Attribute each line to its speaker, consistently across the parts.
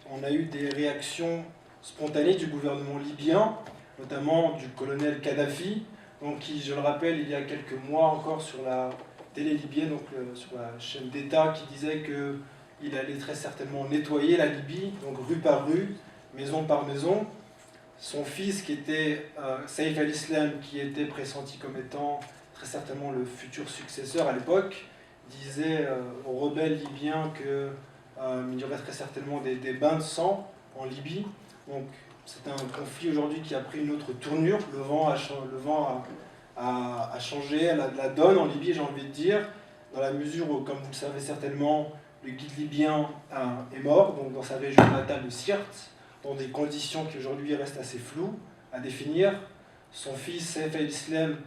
Speaker 1: On a eu des réactions spontanées du gouvernement libyen, notamment du colonel Kadhafi, donc qui, je le rappelle, il y a quelques mois encore sur la télé libyenne, donc sur la chaîne d'État, qui disait qu'il allait très certainement nettoyer la Libye, donc rue par rue, maison par maison. Son fils, qui était Saïf al-Islam, qui était pressenti comme étant très certainement le futur successeur à l'époque, disait aux rebelles libyens qu'il y aurait très certainement des bains de sang en Libye. Donc c'est un conflit aujourd'hui qui a pris une autre tournure. Le vent a changé la donne en Libye, j'ai envie de dire, dans la mesure où, comme vous le savez certainement, le guide libyen est mort, donc dans sa région natale de Sirte, dans des conditions qui aujourd'hui restent assez floues à définir. Son fils, Saïf al-Islam,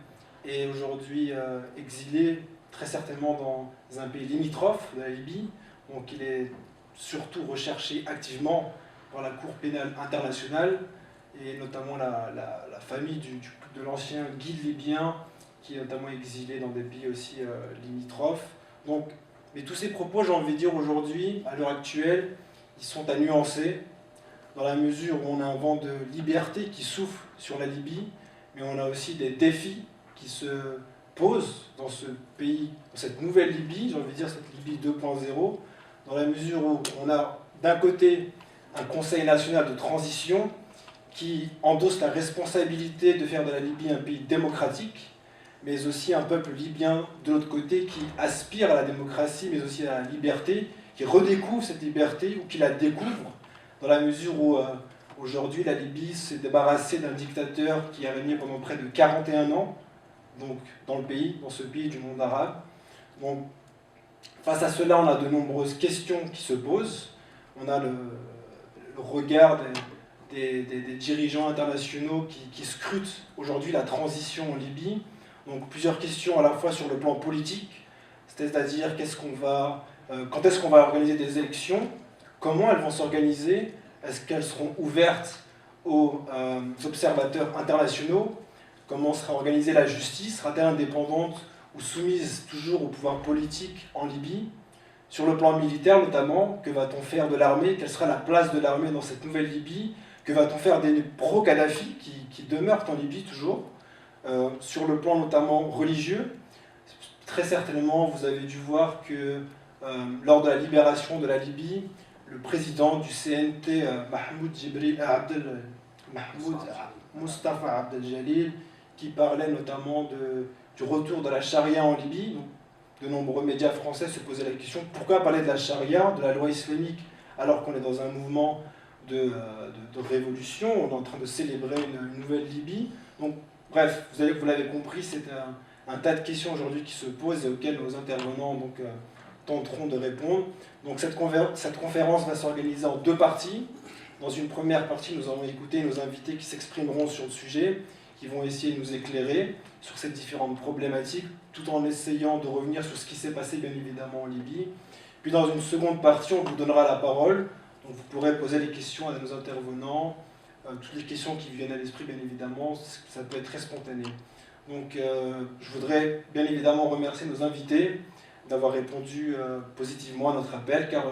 Speaker 1: est aujourd'hui exilé très certainement dans un pays limitrophe de la Libye, donc il est surtout recherché activement par la Cour pénale internationale, et notamment la famille de l'ancien guide libyen, qui est notamment exilé dans des pays aussi limitrophes. Donc, mais tous ces propos, j'ai envie de dire aujourd'hui, à l'heure actuelle, ils sont à nuancer, dans la mesure où on a un vent de liberté qui souffle sur la Libye, mais on a aussi des défis qui se posent dans ce pays, dans cette nouvelle Libye, j'ai envie de dire cette Libye 2.0, dans la mesure où on a d'un côté un Conseil national de transition qui endosse la responsabilité de faire de la Libye un pays démocratique, mais aussi un peuple libyen de l'autre côté qui aspire à la démocratie, mais aussi à la liberté, qui redécouvre cette liberté ou qui la découvre, dans la mesure où aujourd'hui la Libye s'est débarrassée d'un dictateur qui a régné pendant près de 41 ans, donc dans le pays, dans ce pays du monde arabe. Donc, face à cela, on a de nombreuses questions qui se posent. On a le regard des dirigeants internationaux qui scrutent aujourd'hui la transition en Libye. Donc plusieurs questions à la fois sur le plan politique, c'est-à-dire quand est-ce qu'on va organiser des élections, comment elles vont s'organiser, est-ce qu'elles seront ouvertes aux observateurs internationaux, comment sera organisée la justice, sera-t-elle indépendante ou soumise toujours au pouvoir politique en Libye. Sur le plan militaire notamment, que va-t-on faire de l'armée, quelle sera la place de l'armée dans cette nouvelle Libye, que va-t-on faire des pro-Kadhafi qui demeurent en Libye toujours. Sur le plan notamment religieux, très certainement vous avez dû voir que lors de la libération de la Libye, le président du CNT, Mustafa Abdel-Jalil, qui parlait notamment du retour de la charia en Libye. Donc, de nombreux médias français se posaient la question, pourquoi parler de la charia, de la loi islamique, alors qu'on est dans un mouvement de révolution, on est en train de célébrer une nouvelle Libye. Donc, bref, vous l'avez compris, c'est un tas de questions aujourd'hui qui se posent et auxquelles nos intervenants tenteront de répondre. Donc cette conférence va s'organiser en deux parties. Dans une première partie, nous allons écouter nos invités qui s'exprimeront sur le sujet, qui vont essayer de nous éclairer sur ces différentes problématiques, tout en essayant de revenir sur ce qui s'est passé bien évidemment en Libye. Puis dans une seconde partie, on vous donnera la parole, donc vous pourrez poser les questions à nos intervenants, toutes les questions qui viennent à l'esprit bien évidemment, ça peut être très spontané. Donc je voudrais bien évidemment remercier nos invités d'avoir répondu positivement à notre appel, car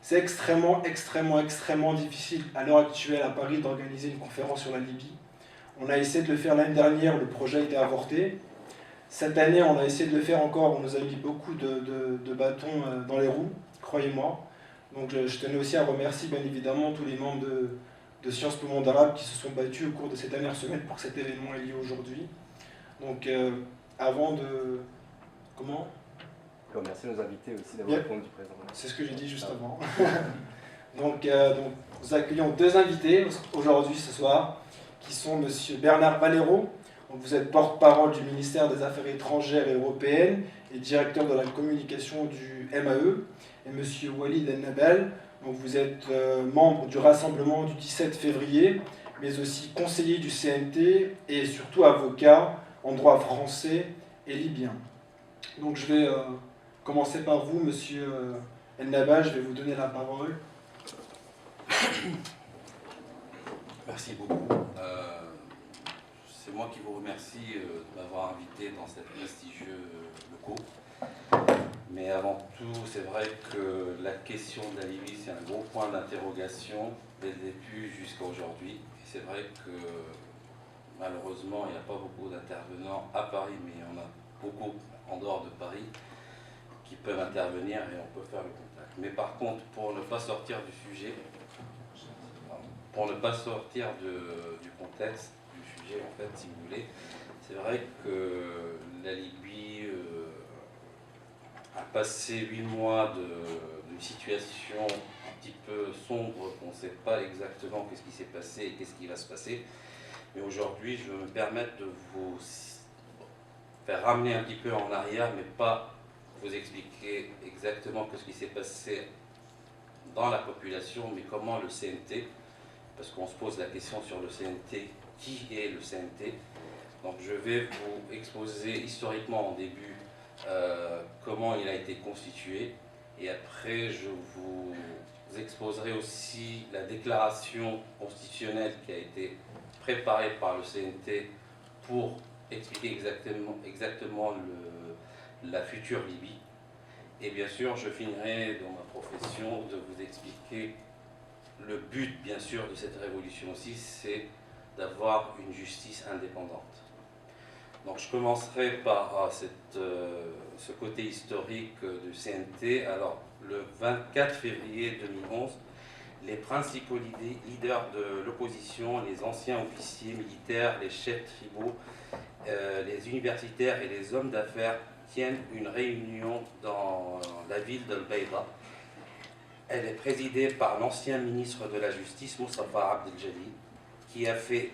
Speaker 1: c'est extrêmement difficile à l'heure actuelle à Paris d'organiser une conférence sur la Libye. On a essayé de le faire l'année dernière, le projet a été avorté. Cette année, on a essayé de le faire encore, on nous a mis beaucoup de bâtons dans les roues, croyez-moi. Donc je tenais aussi à remercier bien évidemment tous les membres de Sciences Po Monde Arabe qui se sont battus au cours de ces dernières semaines pour que cet événement ait lieu aujourd'hui. Donc avant de... Comment ?
Speaker 2: Remercier nos invités aussi d'avoir répondu présent.
Speaker 1: C'est ce que j'ai dit juste avant. donc nous accueillons deux invités aujourd'hui, ce soir, qui sont M. Bernard Valero. Donc, vous êtes porte-parole du ministère des Affaires étrangères et européennes et directeur de la communication du MAE. Et M. Walid El-Nabel, donc vous êtes membre du rassemblement du 17 février, mais aussi conseiller du CNT et surtout avocat en droit français et libyen. Donc je vais commencer par vous, Monsieur El-Nabel, je vais vous donner la parole.
Speaker 3: Merci beaucoup. C'est moi qui vous remercie de m'avoir invité dans ces prestigieux locaux. Mais avant tout, c'est vrai que la question de la Libye, c'est un gros point d'interrogation dès le début jusqu'à aujourd'hui. Et c'est vrai que malheureusement, il n'y a pas beaucoup d'intervenants à Paris, mais il y en a beaucoup en dehors de Paris qui peuvent intervenir et on peut faire le contact. Mais par contre, pour ne pas sortir du sujet, pour ne pas sortir du contexte du sujet, en fait, si vous voulez, c'est vrai que la Libye a passé 8 mois d'une situation un petit peu sombre, qu'on ne sait pas exactement qu'est-ce qui s'est passé et qu'est-ce qui va se passer. Mais aujourd'hui, je veux me permettre de vous faire ramener un petit peu en arrière, mais pas vous expliquer exactement ce qui s'est passé dans la population, mais comment le CNT, parce qu'on se pose la question sur le CNT, qui est le CNT? Donc je vais vous exposer historiquement en début comment il a été constitué, et après je vous exposerai aussi la déclaration constitutionnelle qui a été préparée par le CNT pour expliquer exactement la future Libye. Et bien sûr, je finirai dans ma profession de vous expliquer le but, bien sûr, de cette révolution aussi, c'est d'avoir une justice indépendante. Donc je commencerai par ce côté historique du CNT. Alors, le 24 février 2011, les principaux leaders de l'opposition, les anciens officiers militaires, les chefs tribaux, les universitaires et les hommes d'affaires tiennent une réunion dans la ville d'Al-Bayda. Elle est présidée par l'ancien ministre de la Justice, Moustapha Abdeljalil, qui a fait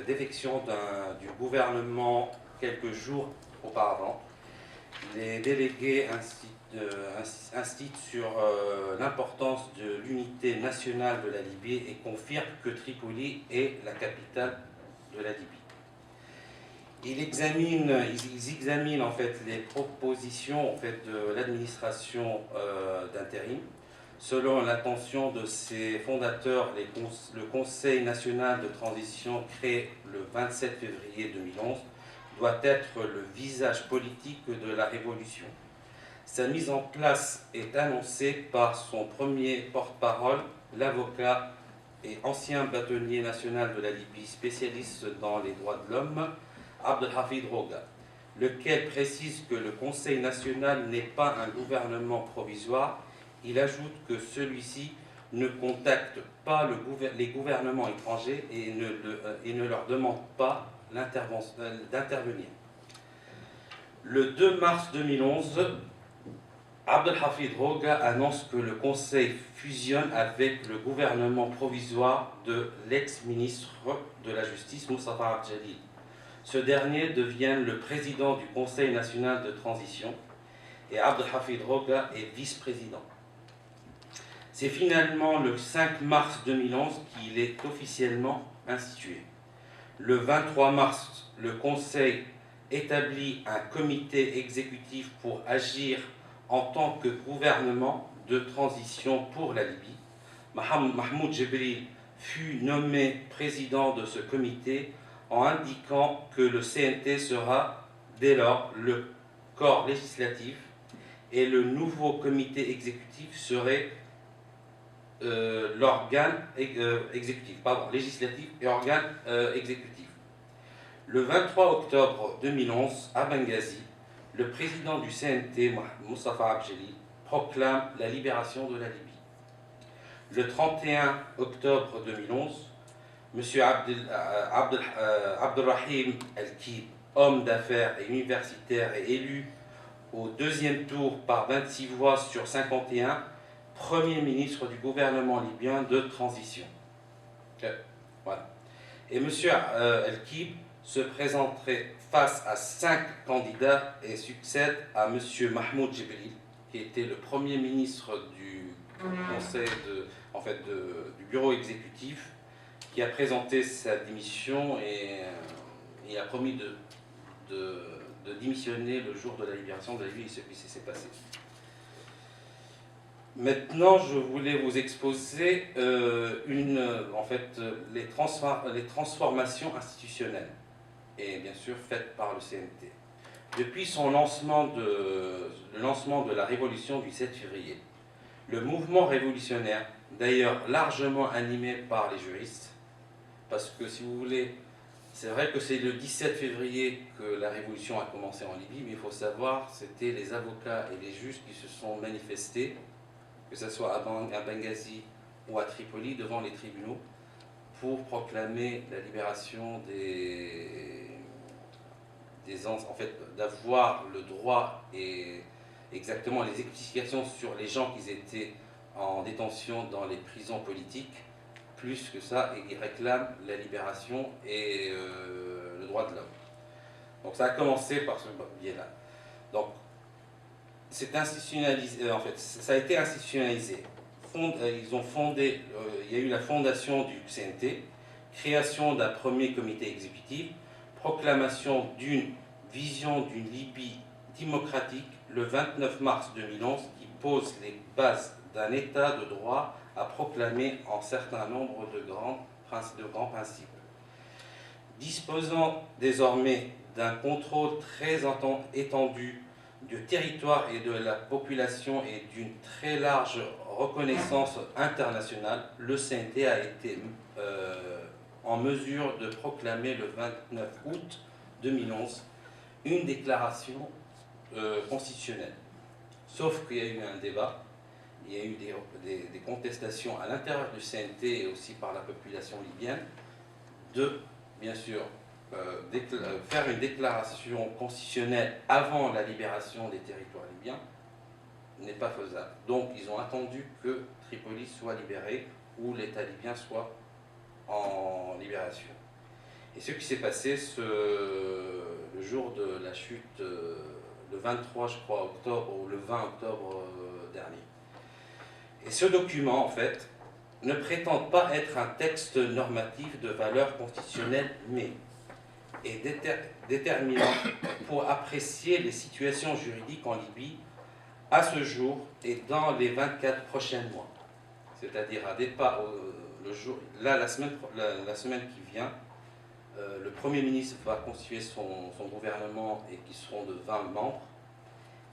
Speaker 3: défection du gouvernement quelques jours auparavant. Les délégués insistent sur l'importance de l'unité nationale de la Libye et confirment que Tripoli est la capitale de la Libye. Ils examinent en fait les propositions en fait, de l'administration d'intérim. Selon l'intention de ses fondateurs, le Conseil national de transition créé le 27 février 2011 doit être le visage politique de la révolution. Sa mise en place est annoncée par son premier porte-parole, l'avocat et ancien bâtonnier national de la Libye, spécialiste dans les droits de l'homme, Abdelhafid Roga, lequel précise que le Conseil national n'est pas un gouvernement provisoire. Il ajoute que celui-ci ne contacte pas les gouvernements étrangers et ne leur demande pas d'intervenir. Le 2 mars 2011, Abdelhafid Roga annonce que le Conseil fusionne avec le gouvernement provisoire de l'ex-ministre de la Justice, Moustapha Abdeljalil. Ce dernier devient le président du Conseil national de transition et Abdelhafid Roga est vice-président. C'est finalement le 5 mars 2011 qu'il est officiellement institué. Le 23 mars, le Conseil établit un comité exécutif pour agir en tant que gouvernement de transition pour la Libye. Mahmoud Djibril fut nommé président de ce comité en indiquant que le CNT sera dès lors le corps législatif et le nouveau comité exécutif serait l'organe législatif et organe exécutif. Le 23 octobre 2011, à Benghazi, le président du CNT, Moustapha Abdeljalil, proclame la libération de la Libye. Le 31 octobre 2011, M. Abdelrahim El-Kib, homme d'affaires et universitaire, est élu au deuxième tour par 26 voix sur 51, Premier ministre du gouvernement libyen de transition. Voilà. Et M. El-Kib se présenterait face à 5 candidats et succède à M. Mahmoud Djibril, qui était le Premier ministre du Conseil du bureau exécutif, qui a présenté sa démission et il a promis de démissionner le jour de la libération de la Libye, et ce qui s'est passé. Maintenant, je voulais vous exposer les transformations institutionnelles, et bien sûr faites par le CNT. Depuis le lancement de la révolution du 7 février, le mouvement révolutionnaire, d'ailleurs largement animé par les juristes, parce que si vous voulez, c'est vrai que c'est le 17 février que la révolution a commencé en Libye, mais il faut savoir, c'était les avocats et les juges qui se sont manifestés, que ce soit à Benghazi ou à Tripoli, devant les tribunaux, pour proclamer la libération en fait, d'avoir le droit et exactement les explications sur les gens qui étaient en détention dans les prisons politiques. Plus que ça, ils réclament la libération et le droit de l'homme. Donc ça a commencé par ce biais-là. Donc c'est institutionnalisé, en fait, ça a été institutionnalisé. Ils ont fondé, il y a eu la fondation du CNT, création d'un premier comité exécutif, proclamation d'une vision d'une Libye démocratique le 29 mars 2011 qui pose les bases d'un état de droit à proclamer en certain nombre de grands principes. Disposant désormais d'un contrôle très étendu du territoire et de la population et d'une très large reconnaissance internationale, le CNT a été en mesure de proclamer le 29 août 2011 une déclaration constitutionnelle. Sauf qu'il y a eu un débat, il y a eu des contestations à l'intérieur du CNT et aussi par la population libyenne de, bien sûr, faire une déclaration constitutionnelle avant la libération des territoires libyens n'est pas faisable. Donc ils ont attendu que Tripoli soit libérée ou l'État libyen soit en libération. Et ce qui s'est passé le jour de la chute, le 23, je crois, octobre ou le 20 octobre dernier. Et ce document, en fait, ne prétend pas être un texte normatif de valeur constitutionnelle, mais est déterminant pour apprécier les situations juridiques en Libye à ce jour et dans les 24 prochains mois. C'est-à-dire la semaine qui vient, le Premier ministre va constituer son gouvernement et qui seront de 20 membres.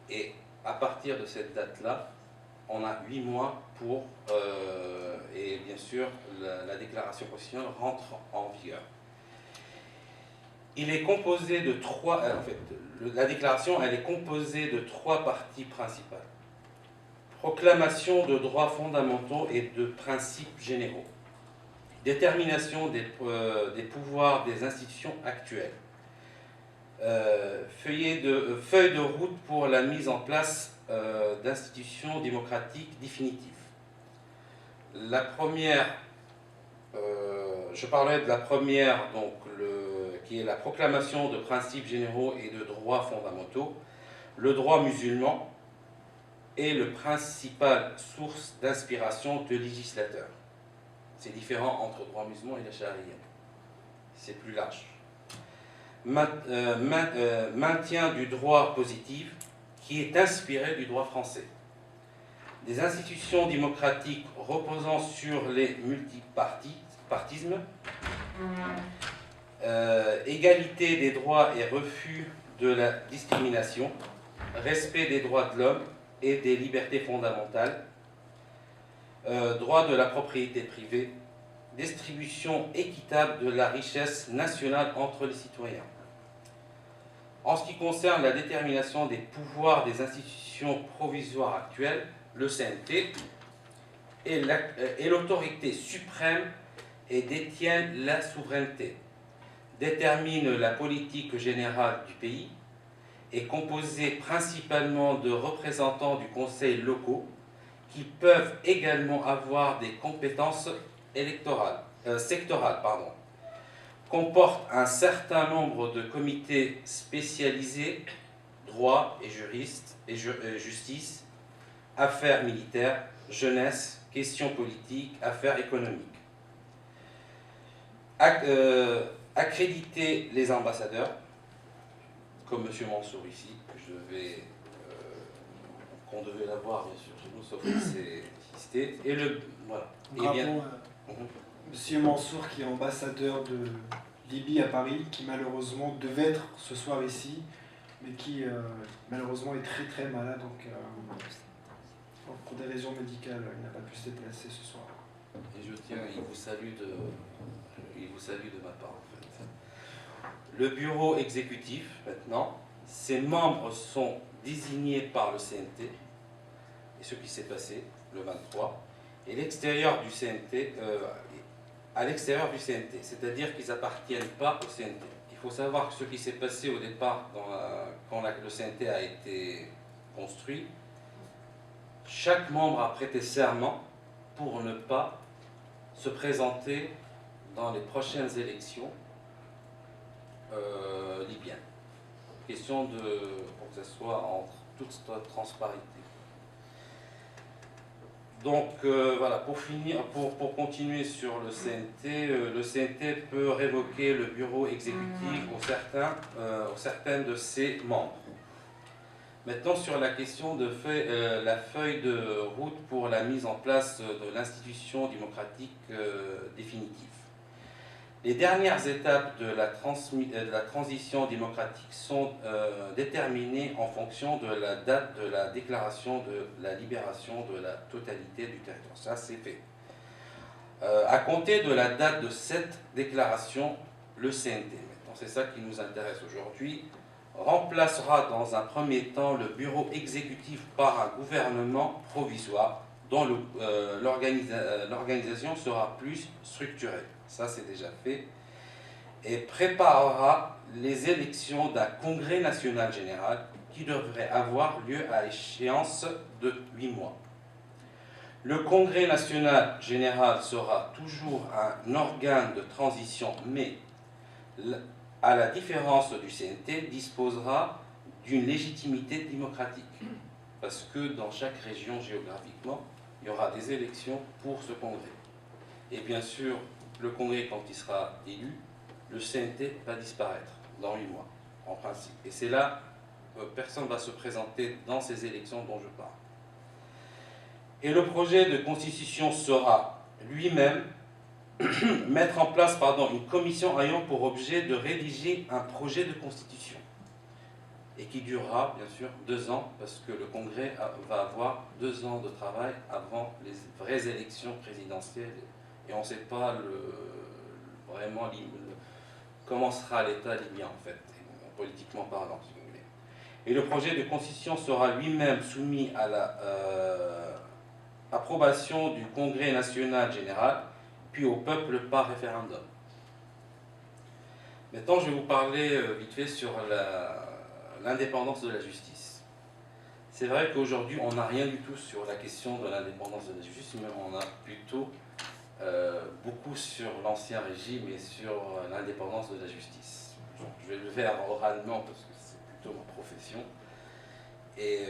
Speaker 3: Et à partir de cette date-là, on a 8 mois pour, et bien sûr, la déclaration constitutionnelle rentre en vigueur. Il est composé de la déclaration, elle est composée de 3 parties principales. Proclamation de droits fondamentaux et de principes généraux. Détermination des pouvoirs des institutions actuelles. Feuille de route pour la mise en place d'institutions démocratiques définitives. La première, je parlerai de la première, donc qui est la proclamation de principes généraux et de droits fondamentaux. Le droit musulman est le principal source d'inspiration de législateurs. C'est différent entre droit musulman et la charia. C'est plus large. Maintien du droit positif qui est inspiré du droit français. Des institutions démocratiques reposant sur les multipartismes, égalité des droits et refus de la discrimination, respect des droits de l'homme et des libertés fondamentales, droit de la propriété privée, distribution équitable de la richesse nationale entre les citoyens. En ce qui concerne la détermination des pouvoirs des institutions provisoires actuelles, le CNT est l'autorité suprême et détient la souveraineté, détermine la politique générale du pays, est composé principalement de représentants du conseil locaux qui peuvent également avoir des compétences sectorales, comporte un certain nombre de comités spécialisés, droit et juristes et justice, affaires militaires, jeunesse, questions politiques, affaires économiques. Accréditer les ambassadeurs, comme M. Mansour ici, qu'on devait l'avoir bien sûr chez nous, sauf que c'est listé. Et voilà.
Speaker 1: Monsieur Mansour, qui est ambassadeur de Libye à Paris, qui malheureusement devait être ce soir ici, mais qui malheureusement est très très malade, donc pour des raisons médicales, il n'a pas pu se déplacer ce soir.
Speaker 3: Et je tiens, il vous salue de ma part en fait. Le bureau exécutif, maintenant, ses membres sont désignés par le CNT, et ce qui s'est passé le 23, et l'extérieur du CNT, à l'extérieur du CNT, c'est-à-dire qu'ils n'appartiennent pas au CNT. Il faut savoir que ce qui s'est passé au départ, quand le CNT a été construit, chaque membre a prêté serment pour ne pas se présenter dans les prochaines élections libyennes. Question pour que ce soit en toute transparence. Donc voilà, pour continuer sur le CNT peut révoquer le bureau exécutif aux certains de ses membres. Maintenant sur la question de la feuille de route pour la mise en place de l'institution démocratique définitive. Les dernières étapes de la transition démocratique sont déterminées en fonction de la date de la déclaration de la libération de la totalité du territoire. Ça, c'est fait. À compter de la date de cette déclaration, le CNT, maintenant c'est ça qui nous intéresse aujourd'hui, remplacera dans un premier temps le bureau exécutif par un gouvernement provisoire dont l'organisation sera plus structurée. Ça c'est déjà fait, et préparera les élections d'un congrès national général qui devrait avoir lieu à échéance de 8 mois. Le congrès national général sera toujours un organe de transition, mais à la différence du CNT, disposera d'une légitimité démocratique, parce que dans chaque région géographiquement, il y aura des élections pour ce congrès. Et bien sûr, le congrès, quand il sera élu, le CNT va disparaître dans 8 mois, en principe. Et c'est là que personne ne va se présenter dans ces élections dont je parle. Et le projet de constitution sera lui-même mettre en place une commission ayant pour objet de rédiger un projet de constitution. Et qui durera, bien sûr, 2 ans, parce que le congrès va avoir 2 ans de travail avant les vraies élections présidentielles. Et on ne sait pas vraiment comment sera l'État libyen, en fait, politiquement parlant, si vous voulez. Et le projet de constitution sera lui-même soumis à l'approbation du Congrès national général, puis au peuple par référendum. Maintenant, je vais vous parler vite fait sur l'indépendance de la justice. C'est vrai qu'aujourd'hui, on n'a rien du tout sur la question de l'indépendance de la justice, mais on a plutôt beaucoup sur l'ancien régime et sur l'indépendance de la justice. Donc, je vais le faire oralement parce que c'est plutôt ma profession. Et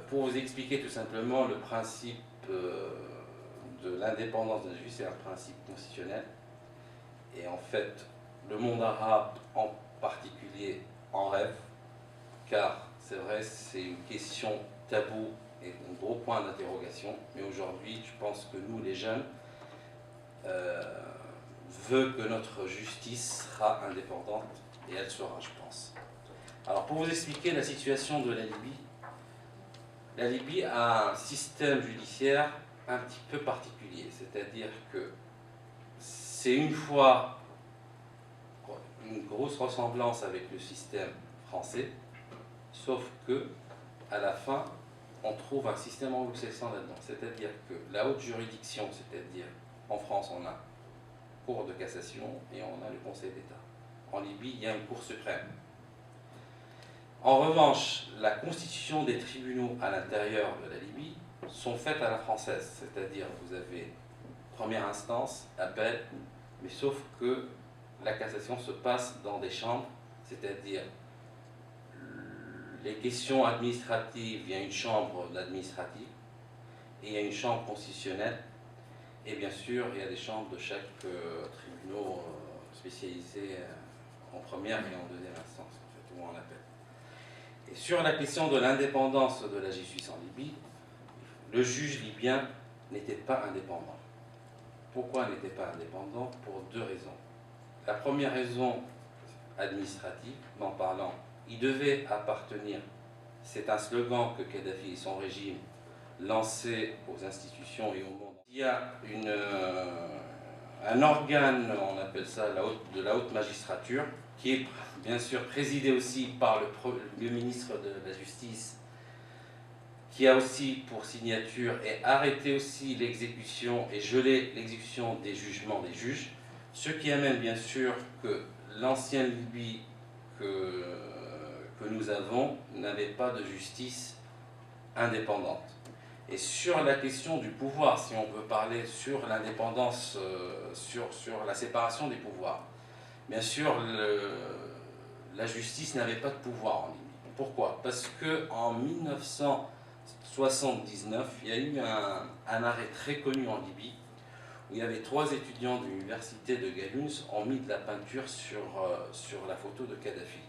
Speaker 3: pour vous expliquer tout simplement le principe de l'indépendance de la justice, c'est un principe constitutionnel. Et en fait, le monde arabe en particulier en rêve, car c'est vrai, c'est une question taboue et un gros point d'interrogation. Mais aujourd'hui, je pense que nous, les jeunes, veut que notre justice sera indépendante, et elle sera, je pense. Alors, pour vous expliquer la situation de la Libye a un système judiciaire un petit peu particulier, c'est-à-dire que c'est une fois une grosse ressemblance avec le système français, sauf que à la fin, on trouve un système anglo-saxon là-dedans, c'est-à-dire que la haute juridiction, c'est-à-dire en France, on a Cour de cassation et on a le Conseil d'État. En Libye, il y a une Cour suprême. En revanche, la constitution des tribunaux à l'intérieur de la Libye sont faites à la française, c'est-à-dire vous avez première instance, appel, mais sauf que la cassation se passe dans des chambres, c'est-à-dire les questions administratives, il y a une chambre d'administratif et il y a une chambre constitutionnelle. Et bien sûr, il y a des chambres de chaque tribunal spécialisés en première et en deuxième instance, en fait, ou en appel. Et sur la question de l'indépendance de la justice en Libye, le juge libyen n'était pas indépendant. Pourquoi il n'était pas indépendant? Pour 2 raisons. La première raison administrative, en parlant, il devait appartenir, c'est un slogan que Kadhafi et son régime lançaient aux institutions et au monde. Il y a un organe, on appelle ça de la haute magistrature, qui est bien sûr présidé aussi par le ministre de la Justice, qui a aussi pour signature et arrêté aussi l'exécution et gelé l'exécution des jugements des juges, ce qui amène bien sûr que l'ancienne Libye que nous avons n'avait pas de justice indépendante. Et sur la question du pouvoir, si on veut parler sur l'indépendance, sur la séparation des pouvoirs, bien sûr, la justice n'avait pas de pouvoir en Libye. Pourquoi? Parce qu'en 1979, il y a eu un arrêt très connu en Libye, où il y avait 3 étudiants de l'université de Galuns ont mis de la peinture sur la photo de Kadhafi.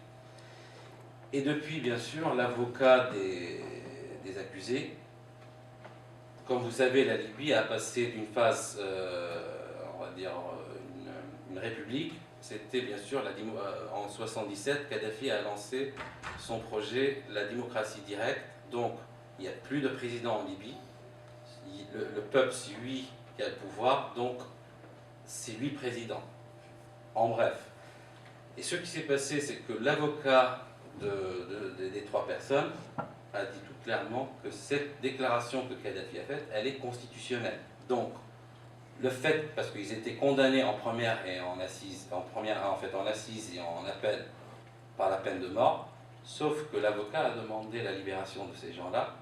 Speaker 3: Et depuis, bien sûr, l'avocat des accusés, comme vous savez, la Libye a passé d'une phase, on va dire, une république. C'était bien sûr, en 1977, Kadhafi a lancé son projet, la démocratie directe. Donc, il n'y a plus de président en Libye. Le peuple, c'est lui qui a le pouvoir, donc c'est lui président. En bref. Et ce qui s'est passé, c'est que l'avocat des 3 personnes a dit tout clairement que cette déclaration que Kadhafi a faite, elle est constitutionnelle. Donc, le fait, parce qu'ils étaient condamnés en première et en assise, en assise et en appel par la peine de mort, sauf que l'avocat a demandé la libération de ces gens-là,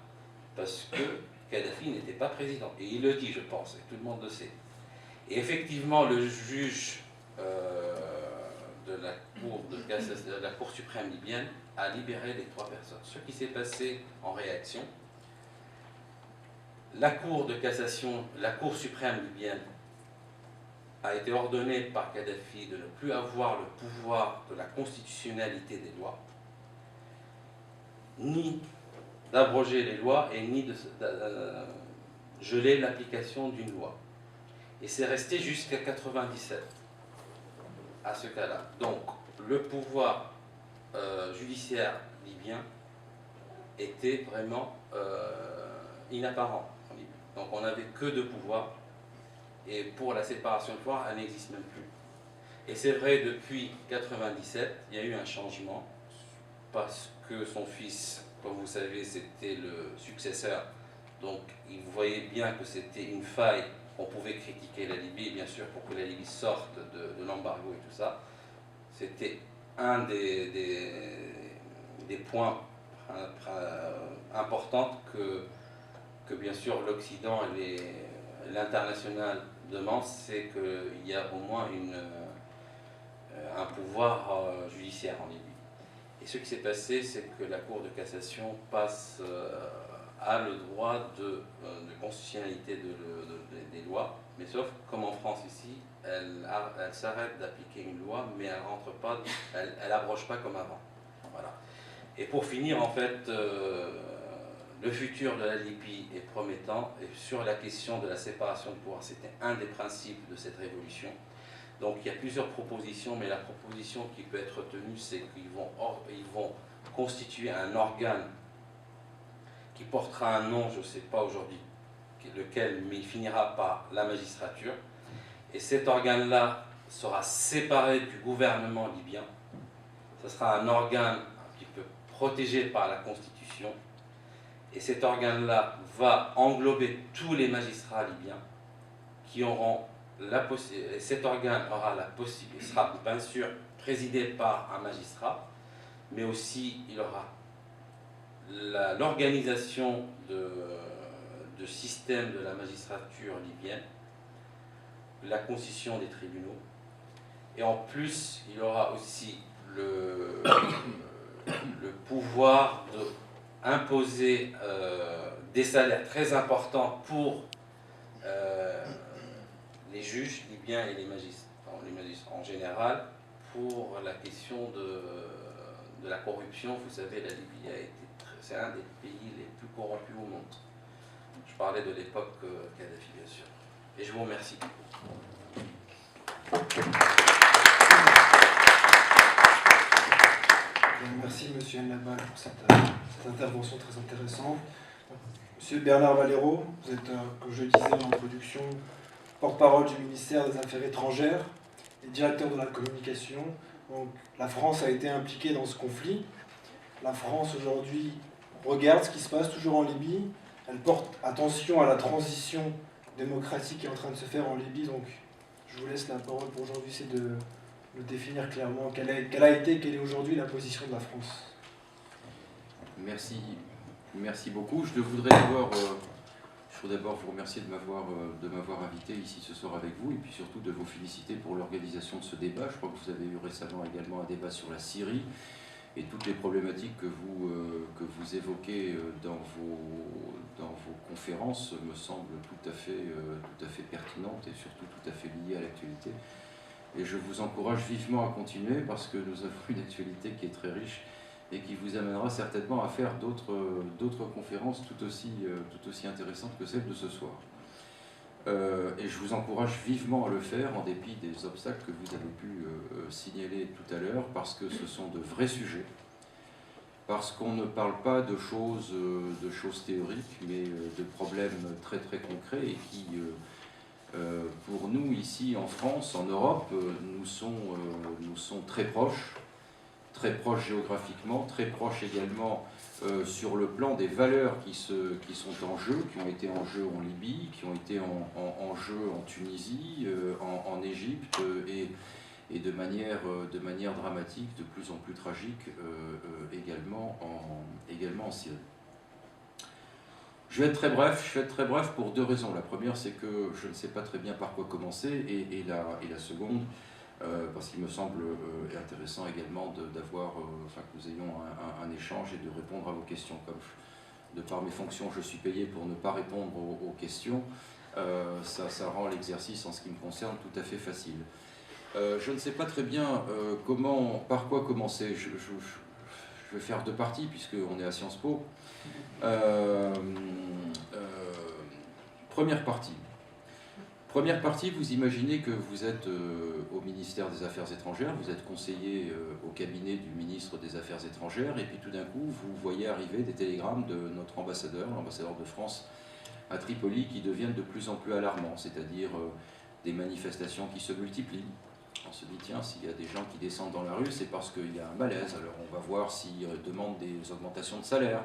Speaker 3: parce que Kadhafi n'était pas président. Et il le dit, je pense, et tout le monde le sait. Et effectivement, le juge de la Cour suprême libyenne a libéré les 3 personnes. Ce qui s'est passé en réaction, la Cour de cassation, la Cour suprême libyenne a été ordonnée par Kadhafi de ne plus avoir le pouvoir de la constitutionnalité des lois, ni d'abroger les lois et ni de geler l'application d'une loi. Et c'est resté jusqu'à 1997, à ce cas-là. Donc, le pouvoir judiciaire libyen était vraiment inapparent en Libye. Donc, on n'avait que 2 pouvoirs, et pour la séparation de pouvoir, elle n'existe même plus. Et c'est vrai, depuis 1997, il y a eu un changement, parce que son fils, comme vous savez, c'était le successeur. Donc, vous voyez bien que c'était une faille. On pouvait critiquer la Libye, bien sûr, pour que la Libye sorte de l'embargo et tout ça. C'était un des points importants que bien sûr, l'Occident et l'international demandent, c'est qu'il y a au moins un pouvoir judiciaire en Libye. Et ce qui s'est passé, c'est que la Cour de cassation a le droit de constitutionnalité des lois, mais sauf comme en France ici, elle s'arrête d'appliquer une loi, mais elle rentre pas, elle abroge pas comme avant. Voilà. Et pour finir, en fait, le futur de la Libye est promettant, et sur la question de la séparation de pouvoir, c'était un des principes de cette révolution. Donc il y a plusieurs propositions, mais la proposition qui peut être retenue, c'est qu'ils vont constituer un organe qui portera un nom, je ne sais pas aujourd'hui lequel, mais il finira par la magistrature. Et cet organe-là sera séparé du gouvernement libyen. Ce sera un organe qui peut protéger par la Constitution. Et cet organe-là va englober tous les magistrats libyens qui auront la possibilité. Cet organe aura la possibilité, sera bien sûr présidé par un magistrat, mais aussi il aura l'organisation de système de la magistrature libyenne, la constitution des tribunaux, et en plus il aura aussi le pouvoir d'imposer des salaires très importants pour les juges libyens et les magistrats en général, pour la question de la corruption. Vous savez, la Libye c'est un des pays les plus corrompus au monde. Je parlais de l'époque Kadhafi, bien sûr. Et je vous remercie.
Speaker 1: Merci, monsieur. M. Labal pour cette intervention très intéressante. Monsieur Bernard Valero, vous êtes, comme je le disais en introduction, porte-parole du ministère des Affaires étrangères et directeur de la communication. Donc, la France a été impliquée dans ce conflit. La France aujourd'hui regarde ce qui se passe toujours en Libye. Elle porte attention à la transition démocratique qui est en train de se faire en Libye. Donc, je vous laisse la parole pour aujourd'hui, c'est de nous définir clairement quelle a été, quelle est aujourd'hui la position de la France.
Speaker 4: Merci beaucoup. Je voudrais d'abord vous remercier de m'avoir invité ici ce soir avec vous et puis surtout de vous féliciter pour l'organisation de ce débat. Je crois que vous avez eu récemment également un débat sur la Syrie et toutes les problématiques que vous évoquez dans vos conférences me semblent tout à fait pertinentes et surtout tout à fait liées à l'actualité. Et je vous encourage vivement à continuer parce que nous avons une actualité qui est très riche et qui vous amènera certainement à faire d'autres conférences tout aussi intéressantes que celle de ce soir. Et je vous encourage vivement à le faire en dépit des obstacles que vous avez pu signaler tout à l'heure, parce que ce sont de vrais sujets, parce qu'on ne parle pas de choses théoriques, mais de problèmes très très concrets et qui, pour nous ici en France, en Europe, nous sont très proches géographiquement, très proches également sur le plan des valeurs qui sont en jeu, qui ont été en jeu en Libye, qui ont été en jeu en Tunisie, en Égypte et de manière dramatique, de plus en plus tragique également en Syrie. Je vais être très bref pour deux raisons. La première, c'est que je ne sais pas très bien par quoi commencer, et la seconde, parce qu'il me semble intéressant également que nous ayons un échange et de répondre à vos questions. Comme de par mes fonctions, je suis payé pour ne pas répondre aux questions, ça rend l'exercice en ce qui me concerne tout à fait facile. Je ne sais pas très bien par quoi commencer. Je vais faire deux parties puisqu'on est à Sciences Po. Première partie, vous imaginez que vous êtes au ministère des Affaires étrangères, vous êtes conseiller au cabinet du ministre des Affaires étrangères, et puis tout d'un coup, vous voyez arriver des télégrammes de notre ambassadeur, l'ambassadeur de France à Tripoli, qui deviennent de plus en plus alarmants, c'est-à-dire des manifestations qui se multiplient. On se dit, tiens, s'il y a des gens qui descendent dans la rue, c'est parce qu'il y a un malaise, alors on va voir s'ils demandent des augmentations de salaire.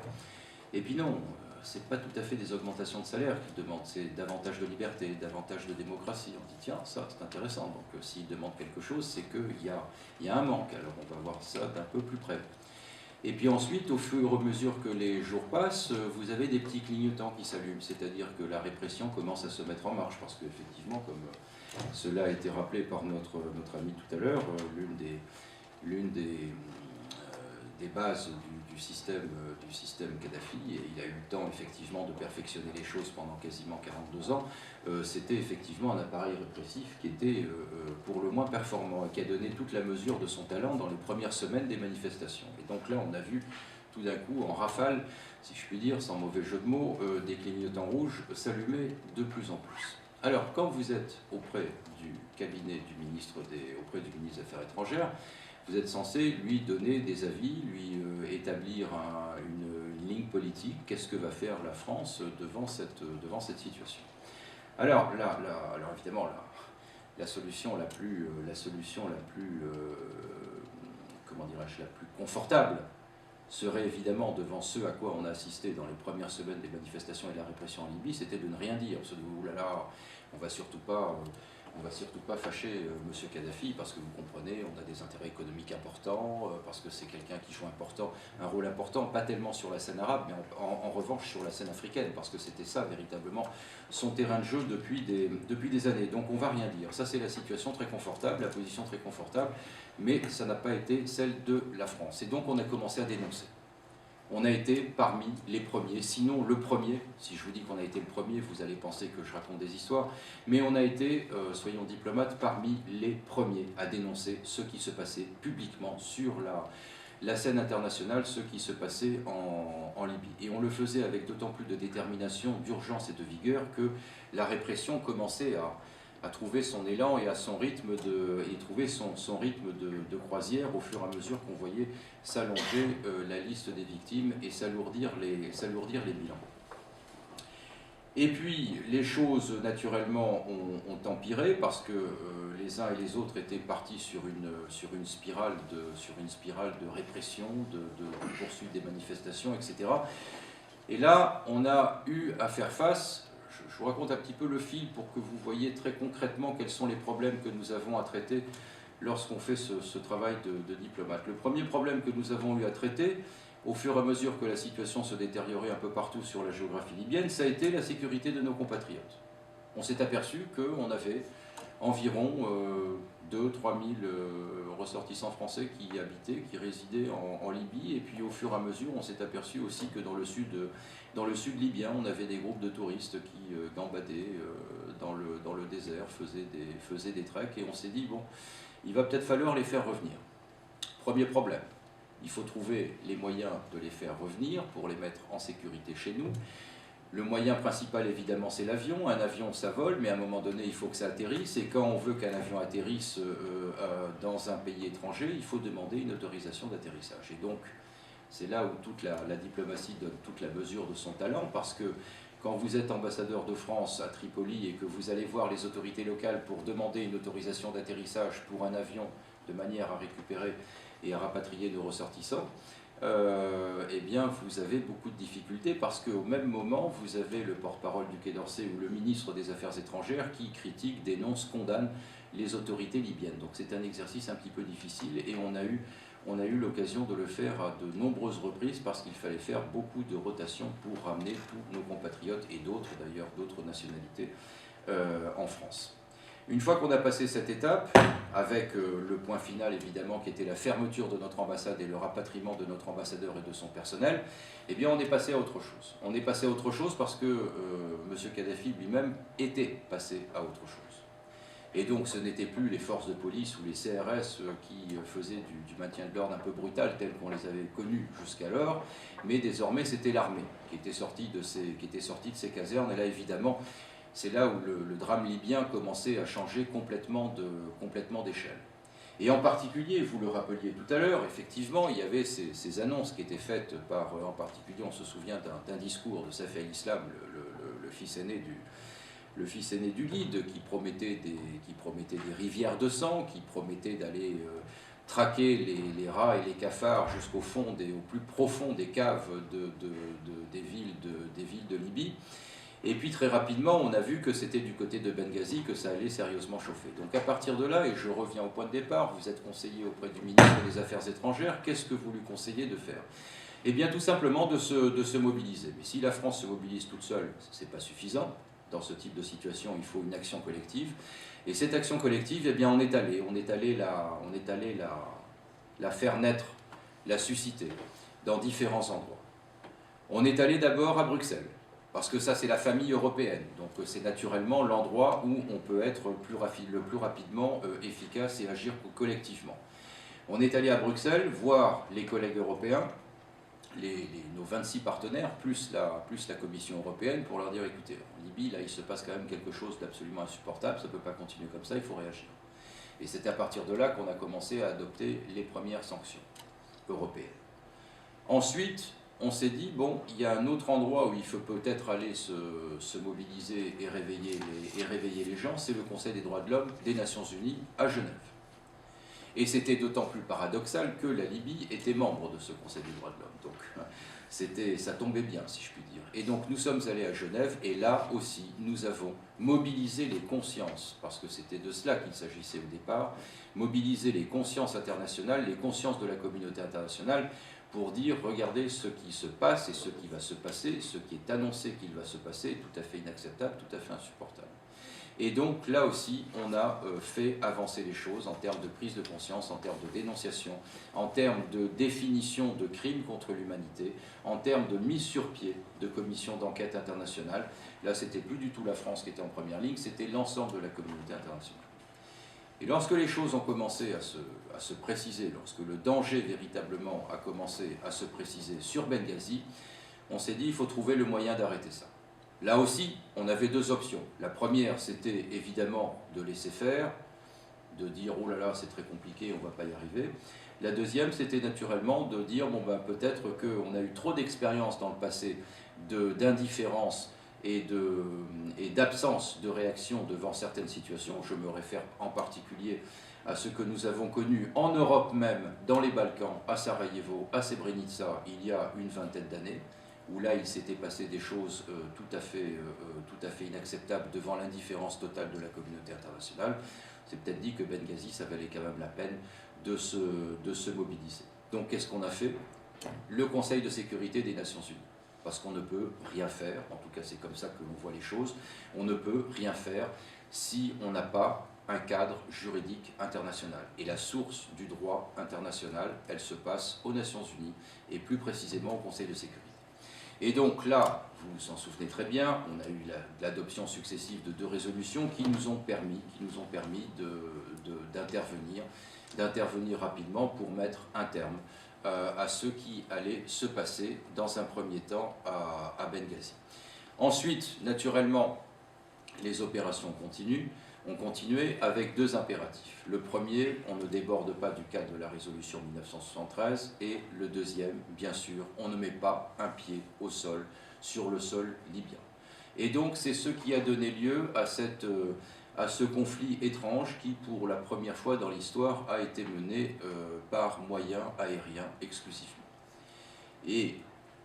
Speaker 4: Et puis non, c'est pas tout à fait des augmentations de salaire qu'ils demandent, c'est davantage de liberté, davantage de démocratie. On dit, tiens, ça c'est intéressant, donc s'ils demandent quelque chose, c'est qu'il y a un manque, alors on va voir ça d'un peu plus près. Et puis ensuite, au fur et à mesure que les jours passent, vous avez des petits clignotants qui s'allument, c'est-à-dire que la répression commence à se mettre en marche, parce qu'effectivement, comme cela a été rappelé par notre ami tout à l'heure, l'une des bases du système Kadhafi, et il a eu le temps effectivement de perfectionner les choses pendant quasiment 42 ans, c'était effectivement un appareil répressif qui était pour le moins performant et qui a donné toute la mesure de son talent dans les premières semaines des manifestations. Et donc là, on a vu tout d'un coup, en rafale, si je puis dire, sans mauvais jeu de mots, des clignotants rouges s'allumer de plus en plus. Alors, quand vous êtes auprès du cabinet du ministre auprès du ministre des Affaires étrangères, vous êtes censé lui donner des avis, lui établir une ligne politique. Qu'est-ce que va faire la France devant cette situation? Alors, évidemment, la solution la plus confortable serait évidemment, devant ce à quoi on a assisté dans les premières semaines des manifestations et de la répression en Libye, c'était de ne rien dire. Parce que, oulala, on va surtout pas fâcher M. Kadhafi, parce que vous comprenez, on a des intérêts économiques importants, parce que c'est quelqu'un qui joue un rôle important, pas tellement sur la scène arabe, mais en revanche sur la scène africaine, parce que c'était ça véritablement son terrain de jeu depuis des années. Donc on va rien dire. Ça, c'est la situation très confortable, la position très confortable, mais ça n'a pas été celle de la France. Et donc on a commencé à dénoncer. On a été parmi les premiers, sinon le premier. Si je vous dis qu'on a été le premier, vous allez penser que je raconte des histoires, mais on a été, soyons diplomates, parmi les premiers à dénoncer ce qui se passait publiquement sur la scène internationale, ce qui se passait en Libye. Et on le faisait avec d'autant plus de détermination, d'urgence et de vigueur que la répression commençait à trouver son élan et à son rythme trouver son rythme de croisière au fur et à mesure qu'on voyait s'allonger la liste des victimes et s'alourdir les bilans. Et puis les choses naturellement ont empiré parce que les uns et les autres étaient partis sur une spirale de répression, de poursuite des manifestations, etc. Et là, on a eu à faire face. Je vous raconte un petit peu le fil pour que vous voyez très concrètement quels sont les problèmes que nous avons à traiter lorsqu'on fait ce travail de diplomate. Le premier problème que nous avons eu à traiter, au fur et à mesure que la situation se détériorait un peu partout sur la géographie libyenne, ça a été la sécurité de nos compatriotes. On s'est aperçu qu'on avait environ 2 000 à 3 000 ressortissants français qui y habitaient, qui résidaient en Libye, et puis au fur et à mesure, on s'est aperçu aussi que dans le sud libyen, on avait des groupes de touristes qui gambadaient dans le désert, faisaient des treks, et on s'est dit, bon, il va peut-être falloir les faire revenir. Premier problème, il faut trouver les moyens de les faire revenir pour les mettre en sécurité chez nous. Le moyen principal, évidemment, c'est l'avion. Un avion, ça vole, mais à un moment donné, il faut que ça atterrisse. Et quand on veut qu'un avion atterrisse dans un pays étranger, il faut demander une autorisation d'atterrissage. Et donc, c'est là où toute la diplomatie donne toute la mesure de son talent, parce que quand vous êtes ambassadeur de France à Tripoli et que vous allez voir les autorités locales pour demander une autorisation d'atterrissage pour un avion de manière à récupérer et à rapatrier nos ressortissants, eh bien, vous avez beaucoup de difficultés parce qu'au même moment, vous avez le porte-parole du Quai d'Orsay ou le ministre des Affaires étrangères qui critique, dénonce, condamne les autorités libyennes. Donc c'est un exercice un petit peu difficile et on a eu l'occasion de le faire à de nombreuses reprises parce qu'il fallait faire beaucoup de rotations pour ramener tous nos compatriotes et d'autres d'ailleurs, d'autres nationalités en France. Une fois qu'on a passé cette étape, avec le point final évidemment qui était la fermeture de notre ambassade et le rapatriement de notre ambassadeur et de son personnel, eh bien on est passé à autre chose. On est passé à autre chose parce que M. Kadhafi lui-même était passé à autre chose. Et donc ce n'étaient plus les forces de police ou les CRS qui faisaient du maintien de l'ordre un peu brutal tel qu'on les avait connus jusqu'alors, mais désormais c'était l'armée qui était sortie de ces casernes. Et là évidemment, c'est là où le drame libyen commençait à changer complètement d'échelle. Et en particulier, vous le rappeliez tout à l'heure, effectivement, il y avait ces annonces qui étaient faites par, en particulier, on se souvient d'un discours de Saif al-Islam, le fils aîné du lead, qui promettait des rivières de sang, qui promettait d'aller traquer les rats et les cafards jusqu'au fond, au plus profond des caves des villes de Libye. Et puis très rapidement, on a vu que c'était du côté de Benghazi que ça allait sérieusement chauffer. Donc à partir de là, et je reviens au point de départ, vous êtes conseiller auprès du ministre des Affaires étrangères, qu'est-ce que vous lui conseillez de faire? Eh bien tout simplement de se mobiliser. Mais si la France se mobilise toute seule, ce n'est pas suffisant. Dans ce type de situation, il faut une action collective. Et cette action collective, eh bien on est allé la faire naître, la susciter dans différents endroits. On est allé d'abord à Bruxelles. Parce que ça, c'est la famille européenne. Donc c'est naturellement l'endroit où on peut être le plus rapidement efficace et agir collectivement. On est allé à Bruxelles voir les collègues européens, nos 26 partenaires, plus la Commission européenne, pour leur dire, écoutez, en Libye, là, il se passe quand même quelque chose d'absolument insupportable, ça ne peut pas continuer comme ça, il faut réagir. Et c'est à partir de là qu'on a commencé à adopter les premières sanctions européennes. Ensuite, on s'est dit, bon, il y a un autre endroit où il faut peut-être aller se mobiliser et réveiller les gens, c'est le Conseil des droits de l'homme des Nations Unies à Genève. Et c'était d'autant plus paradoxal que la Libye était membre de ce Conseil des droits de l'homme. Donc ça tombait bien, si je puis dire. Et donc nous sommes allés à Genève, et là aussi, nous avons mobilisé les consciences, parce que c'était de cela qu'il s'agissait au départ, mobiliser les consciences internationales, les consciences de la communauté internationale, pour dire, regardez ce qui se passe et ce qui va se passer, ce qui est annoncé qu'il va se passer, tout à fait inacceptable, tout à fait insupportable. Et donc là aussi, on a fait avancer les choses en termes de prise de conscience, en termes de dénonciation, en termes de définition de crimes contre l'humanité, en termes de mise sur pied de commissions d'enquête internationale. Là, c'était plus du tout la France qui était en première ligne, c'était l'ensemble de la communauté internationale. Et lorsque les choses ont commencé à se préciser, lorsque le danger véritablement a commencé à se préciser sur Benghazi, on s'est dit il faut trouver le moyen d'arrêter ça. Là aussi, on avait deux options. La première, c'était évidemment de laisser faire, de dire « oh là là, c'est très compliqué, on ne va pas y arriver ». La deuxième, c'était naturellement de dire « bon ben, peut-être qu'on a eu trop d'expérience dans le passé d'indifférence et d'absence de réaction devant certaines situations ». Je me réfère en particulier à ce que nous avons connu en Europe même, dans les Balkans, à Sarajevo, à Srebrenica, il y a une vingtaine d'années, où là il s'était passé des choses tout à fait inacceptables devant l'indifférence totale de la communauté internationale. C'est peut-être dit que Benghazi, ça valait quand même la peine de se mobiliser. Donc qu'est-ce qu'on a fait? Le Conseil de sécurité des Nations Unies. Parce qu'on ne peut rien faire, en tout cas c'est comme ça que l'on voit les choses, on ne peut rien faire si on n'a pas un cadre juridique international. Et la source du droit international, elle se passe aux Nations Unies, et plus précisément au Conseil de sécurité. Et donc là, vous vous en souvenez très bien, on a eu l'adoption successive de 2 résolutions qui nous ont permis d'intervenir rapidement pour mettre un terme à ce qui allait se passer dans un premier temps à Benghazi. Ensuite, naturellement, les opérations ont continué avec 2 impératifs. Le premier, on ne déborde pas du cadre de la résolution 1973, et le deuxième, bien sûr, on ne met pas un pied au sol, sur le sol libyen. Et donc c'est ce qui a donné lieu à ce conflit étrange qui, pour la première fois dans l'histoire, a été mené par moyens aériens exclusivement. Et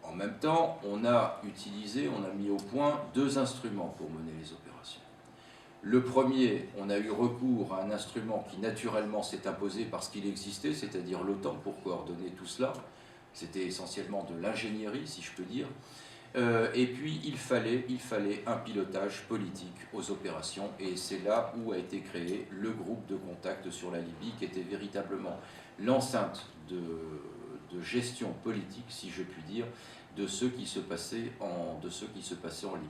Speaker 4: en même temps, on a mis au point 2 instruments pour mener les opérations. Le premier, on a eu recours à un instrument qui naturellement s'est imposé parce qu'il existait, c'est-à-dire l'OTAN, pour coordonner tout cela. C'était essentiellement de l'ingénierie, si je peux dire. Et puis, il fallait un pilotage politique aux opérations, et c'est là où a été créé le groupe de contact sur la Libye, qui était véritablement l'enceinte de gestion politique, si je puis dire, de ce qui se passait en Libye.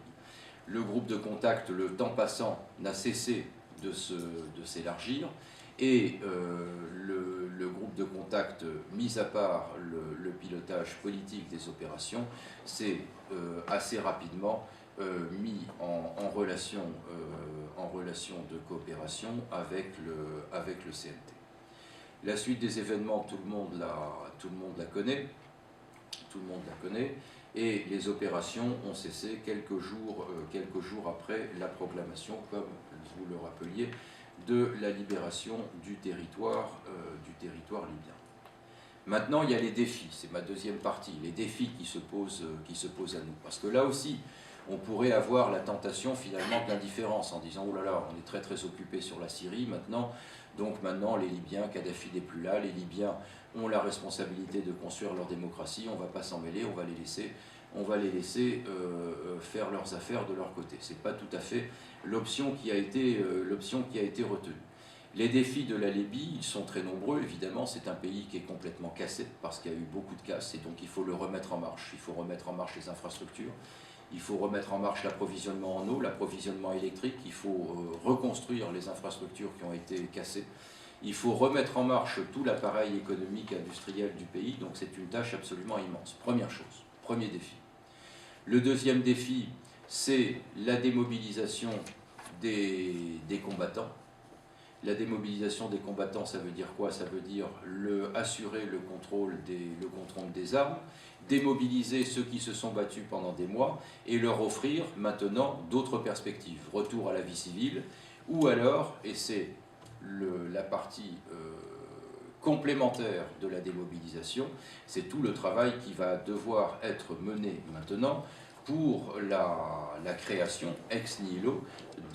Speaker 4: Le groupe de contact, le temps passant, n'a cessé de s'élargir, et le groupe de contact, mis à part le pilotage politique des opérations, s'est assez rapidement mis en relation de coopération avec le CNT. La suite des événements, tout le monde la connaît. Et les opérations ont cessé quelques jours après la proclamation, comme vous le rappeliez, de la libération du territoire libyen. Maintenant, il y a les défis, c'est ma deuxième partie, les défis qui se posent à nous. Parce que là aussi, on pourrait avoir la tentation finalement de l'indifférence en disant « oh là là, on est très très occupé sur la Syrie maintenant, donc maintenant les Libyens, Kadhafi n'est plus là, les Libyens ont la responsabilité de construire leur démocratie, on ne va pas s'en mêler, on va les laisser faire leurs affaires de leur côté ». Ce n'est pas tout à fait l'option qui a été retenue. Les défis de la Libye, ils sont très nombreux, évidemment, c'est un pays qui est complètement cassé parce qu'il y a eu beaucoup de casses, et donc il faut le remettre en marche. Il faut remettre en marche les infrastructures, il faut remettre en marche l'approvisionnement en eau, l'approvisionnement électrique, il faut reconstruire les infrastructures qui ont été cassées, il faut remettre en marche tout l'appareil économique et industriel du pays, donc c'est une tâche absolument immense. Première chose, premier défi. Le deuxième défi, c'est la démobilisation des combattants. La démobilisation des combattants, ça veut dire quoi? Ça veut dire assurer le contrôle des armes, démobiliser ceux qui se sont battus pendant des mois et leur offrir maintenant d'autres perspectives. Retour à la vie civile, ou alors, et c'est la partie complémentaire de la démobilisation, c'est tout le travail qui va devoir être mené maintenant pour la création ex nihilo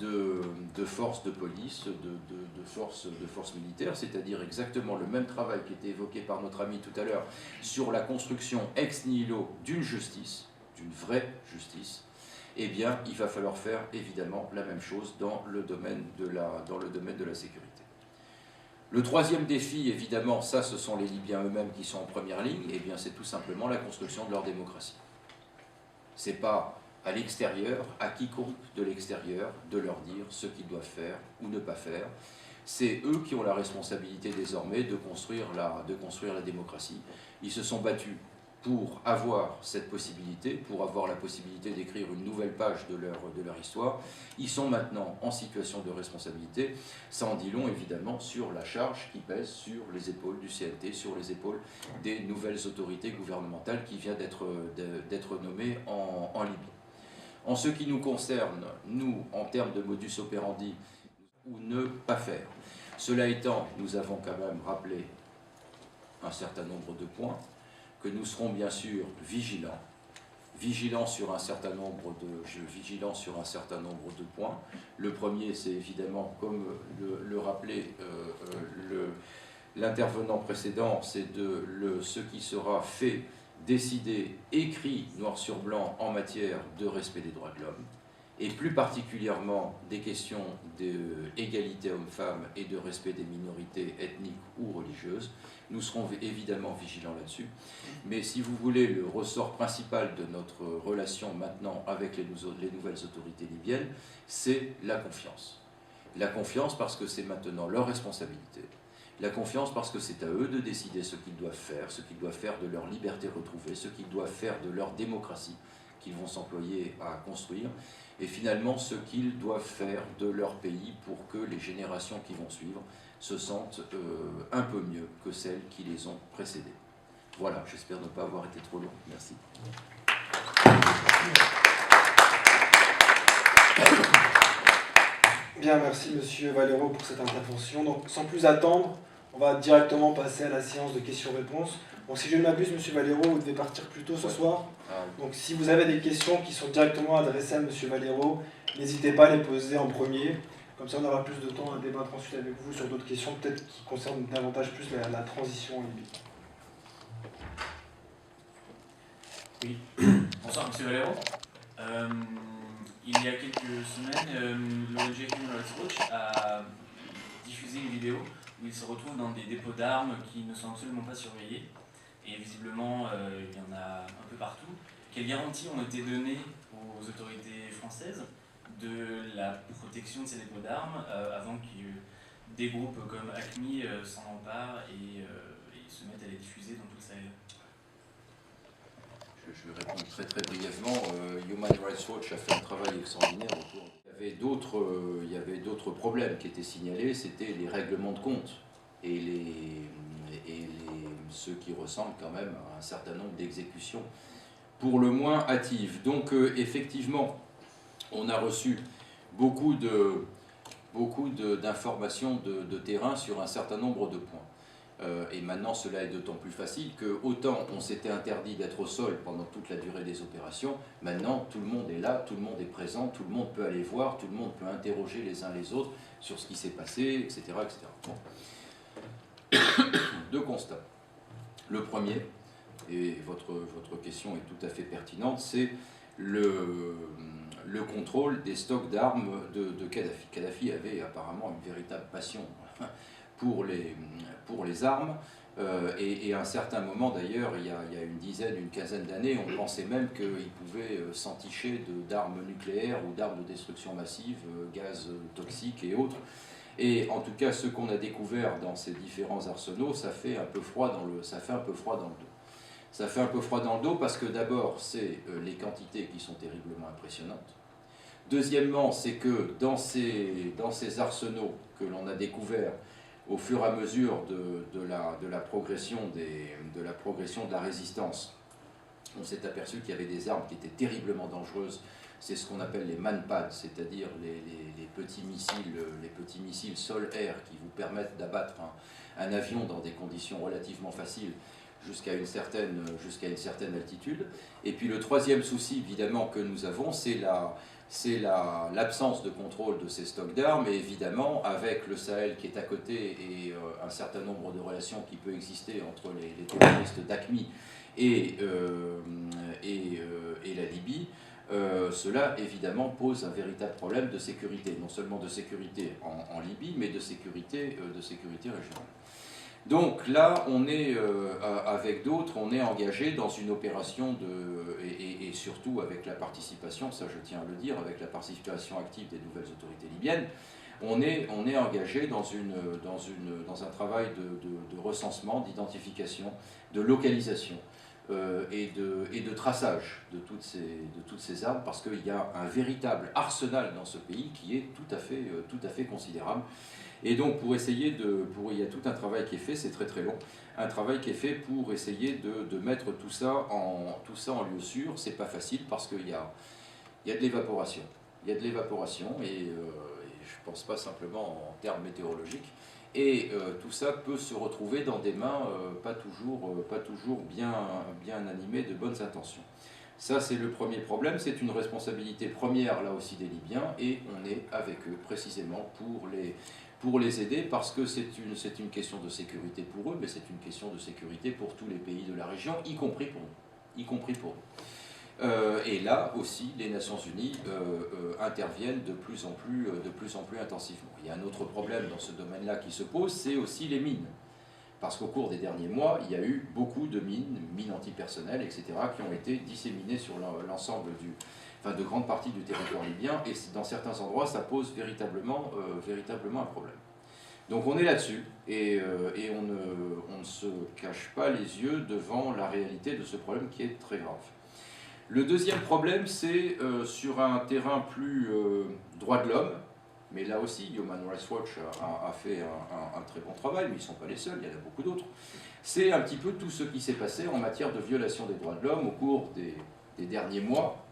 Speaker 4: de forces de police, de forces militaires, c'est-à-dire exactement le même travail qui était évoqué par notre ami tout à l'heure sur la construction ex nihilo d'une justice, d'une vraie justice. Eh bien, il va falloir faire évidemment la même chose dans le domaine de la sécurité. Le troisième défi, évidemment, ça ce sont les Libyens eux-mêmes qui sont en première ligne, eh bien c'est tout simplement la construction de leur démocratie. Ce n'est pas à l'extérieur, à quiconque de l'extérieur, de leur dire ce qu'ils doivent faire ou ne pas faire. C'est eux qui ont la responsabilité désormais de construire la démocratie. Ils se sont battus pour avoir cette possibilité, pour avoir la possibilité d'écrire une nouvelle page de leur histoire. Ils sont maintenant en situation de responsabilité. Ça en dit long, évidemment, sur la charge qui pèse sur les épaules du CNT, sur les épaules des nouvelles autorités gouvernementales qui viennent d'être nommées en Libye. En ce qui nous concerne, nous, en termes de modus operandi, ou ne pas faire. Cela étant, nous avons quand même rappelé un certain nombre de points, que nous serons bien sûr vigilants sur un certain nombre de points. Le premier, c'est évidemment, comme le rappelait l'intervenant précédent, c'est ce qui sera fait, décidé, écrit noir sur blanc en matière de respect des droits de l'homme, et plus particulièrement des questions d'égalité homme-femme et de respect des minorités ethniques ou religieuses. Nous serons évidemment vigilants là-dessus. Mais si vous voulez, le ressort principal de notre relation maintenant avec les nouvelles autorités libyennes, c'est la confiance. La confiance parce que c'est maintenant leur responsabilité. La confiance parce que c'est à eux de décider ce qu'ils doivent faire de leur liberté retrouvée, ce qu'ils doivent faire de leur démocratie qu'ils vont s'employer à construire, et finalement ce qu'ils doivent faire de leur pays pour que les générations qui vont suivre se sentent un peu mieux que celles qui les ont précédées. Voilà, j'espère ne pas avoir été trop long. Merci.
Speaker 1: Bien, merci Monsieur Valero pour cette intervention. Donc, sans plus attendre, on va directement passer à la séance de questions-réponses. Bon, si je ne m'abuse, Monsieur Valero, vous devez partir plus tôt ce soir. Donc, si vous avez des questions qui sont directement adressées à Monsieur Valero, n'hésitez pas à les poser en premier. Comme ça, on aura plus de temps à débattre ensuite avec vous sur d'autres questions, peut-être qui concernent davantage plus la transition en Libye.
Speaker 5: Oui. Bonsoir, Monsieur Valero. Il y a quelques semaines, l'ONG Human Rights Watch a diffusé une vidéo où il se retrouve dans des dépôts d'armes qui ne sont absolument pas surveillés. Et visiblement, il y en a un peu partout. Quelles garanties ont été données aux autorités françaises de la protection de ces dépôts d'armes avant que des groupes comme ACMI s'en emparent et se mettent à les diffuser dans tout le Sahel?
Speaker 4: Je vais répondre très très brièvement. Human Rights Watch a fait un travail extraordinaire autour. Il y avait d'autres problèmes qui étaient signalés, c'était les règlements de compte et ceux qui ressemblent quand même à un certain nombre d'exécutions, pour le moins hâtives. Donc effectivement, on a reçu beaucoup d'informations de terrain sur un certain nombre de points. Et maintenant, cela est d'autant plus facile que, autant on s'était interdit d'être au sol pendant toute la durée des opérations, maintenant tout le monde est là, tout le monde est présent, tout le monde peut aller voir, tout le monde peut interroger les uns les autres sur ce qui s'est passé, etc. etc. Bon. Deux constats. Le premier, et votre question est tout à fait pertinente, c'est le contrôle des stocks d'armes de Kadhafi. Kadhafi avait apparemment une véritable passion pour les armes, et à un certain moment d'ailleurs, il y a une quinzaine d'années, on pensait même qu'il pouvait s'enticher d'armes nucléaires ou d'armes de destruction massive, gaz toxiques et autres. Et en tout cas, ce qu'on a découvert dans ces différents arsenaux, ça fait un peu froid dans le dos. Ça fait un peu froid dans le dos parce que d'abord, c'est les quantités qui sont terriblement impressionnantes. Deuxièmement, c'est que dans ces arsenaux que l'on a découverts au fur et à mesure de la progression de la résistance, on s'est aperçu qu'il y avait des armes qui étaient terriblement dangereuses. C'est ce qu'on appelle les manpads, c'est-à-dire les petits missiles sol-air qui vous permettent d'abattre un avion dans des conditions relativement faciles jusqu'à une certaine altitude. Et puis le troisième souci, évidemment, que nous avons, c'est l'absence de contrôle de ces stocks d'armes, et évidemment, avec le Sahel qui est à côté et un certain nombre de relations qui peut exister entre les terroristes d'AQMI et la Libye, cela évidemment pose un véritable problème de sécurité, non seulement de sécurité en Libye, mais de sécurité régionale. Donc là, on est, avec d'autres, on est engagé dans une opération et surtout avec la participation, ça je tiens à le dire, avec la participation active des nouvelles autorités libyennes, on est engagé dans un travail de recensement, d'identification, de localisation et de traçage de toutes ces armes, parce qu'il y a un véritable arsenal dans ce pays qui est tout à fait considérable. Et donc il y a tout un travail qui est fait, c'est très très long, un travail qui est fait pour essayer de mettre tout ça en lieu sûr. C'est pas facile parce qu'il y a de l'évaporation. Il y a de l'évaporation et je pense pas simplement en termes météorologiques. Et tout ça peut se retrouver dans des mains pas toujours bien animées de bonnes intentions. Ça, c'est le premier problème, c'est une responsabilité première, là aussi, des Libyens, et on est avec eux, précisément, pour les aider, parce que c'est une question de sécurité pour eux, mais c'est une question de sécurité pour tous les pays de la région, y compris pour nous. Et là aussi, les Nations Unies interviennent de plus en plus intensivement. Il y a un autre problème dans ce domaine-là qui se pose, c'est aussi les mines. Parce qu'au cours des derniers mois, il y a eu beaucoup de mines antipersonnelles, etc., qui ont été disséminées sur l'ensemble de grandes parties du territoire libyen, et dans certains endroits, ça pose véritablement un problème. Donc on est là-dessus, et on ne se cache pas les yeux devant la réalité de ce problème qui est très grave. Le deuxième problème, c'est sur un terrain plus droit de l'homme, mais là aussi, Human Rights Watch a fait un très bon travail, mais ils ne sont pas les seuls, il y en a beaucoup d'autres. C'est un petit peu tout ce qui s'est passé en matière de violation des droits de l'homme au cours des derniers mois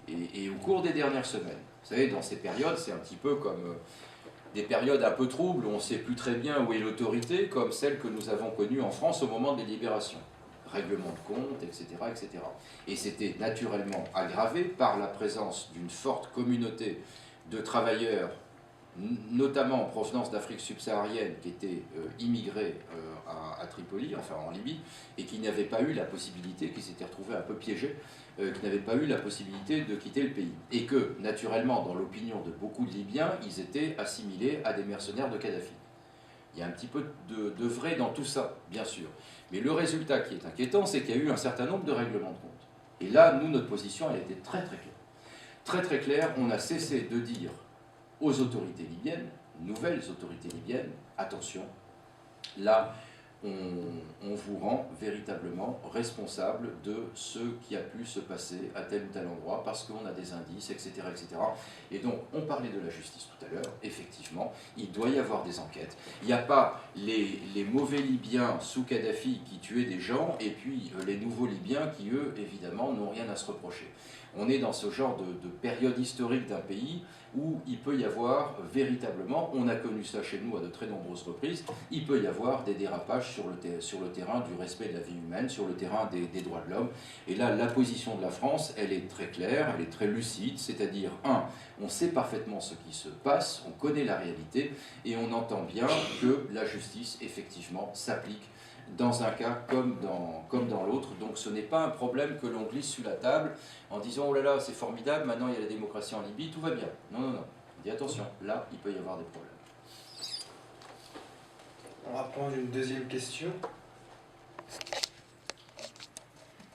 Speaker 4: et au cours des dernières semaines. Vous savez, dans ces périodes, c'est un petit peu comme des périodes un peu troubles où on ne sait plus très bien où est l'autorité, comme celle que nous avons connue en France au moment des libérations. Règlement de compte, etc., etc. Et c'était naturellement aggravé par la présence d'une forte communauté de travailleurs, notamment en provenance d'Afrique subsaharienne, qui étaient immigrés à Tripoli, enfin en Libye, et qui n'avaient pas eu la possibilité, qui s'étaient retrouvés un peu piégés, qui n'avaient pas eu la possibilité de quitter le pays. Et que, naturellement, dans l'opinion de beaucoup de Libyens, ils étaient assimilés à des mercenaires de Kadhafi. Il y a un petit peu de vrai dans tout ça, bien sûr. Mais le résultat qui est inquiétant, c'est qu'il y a eu un certain nombre de règlements de compte. Et là, nous, notre position, elle était très très claire. Très très claire, on a cessé de dire aux autorités libyennes, nouvelles autorités libyennes, attention, là, on vous rend véritablement responsable de ce qui a pu se passer à tel ou tel endroit, parce qu'on a des indices, etc., etc. Et donc, on parlait de la justice tout à l'heure, effectivement, il doit y avoir des enquêtes. Il n'y a pas les mauvais Libyens sous Kadhafi qui tuaient des gens, et puis les nouveaux Libyens qui, eux, évidemment, n'ont rien à se reprocher. On est dans ce genre de période historique d'un pays où il peut y avoir véritablement, on a connu ça chez nous à de très nombreuses reprises, il peut y avoir des dérapages sur le terrain du respect de la vie humaine, sur le terrain des droits de l'homme. Et là, la position de la France, elle est très claire, elle est très lucide, c'est-à-dire, on sait parfaitement ce qui se passe, on connaît la réalité, et on entend bien que la justice, effectivement, s'applique dans un cas comme dans l'autre. Donc ce n'est pas un problème que l'on glisse sous la table en disant « Oh là là, c'est formidable, maintenant il y a la démocratie en Libye, tout va bien ». Non, non, non. On dit attention, là, il peut y avoir des problèmes.
Speaker 1: On va prendre une deuxième question.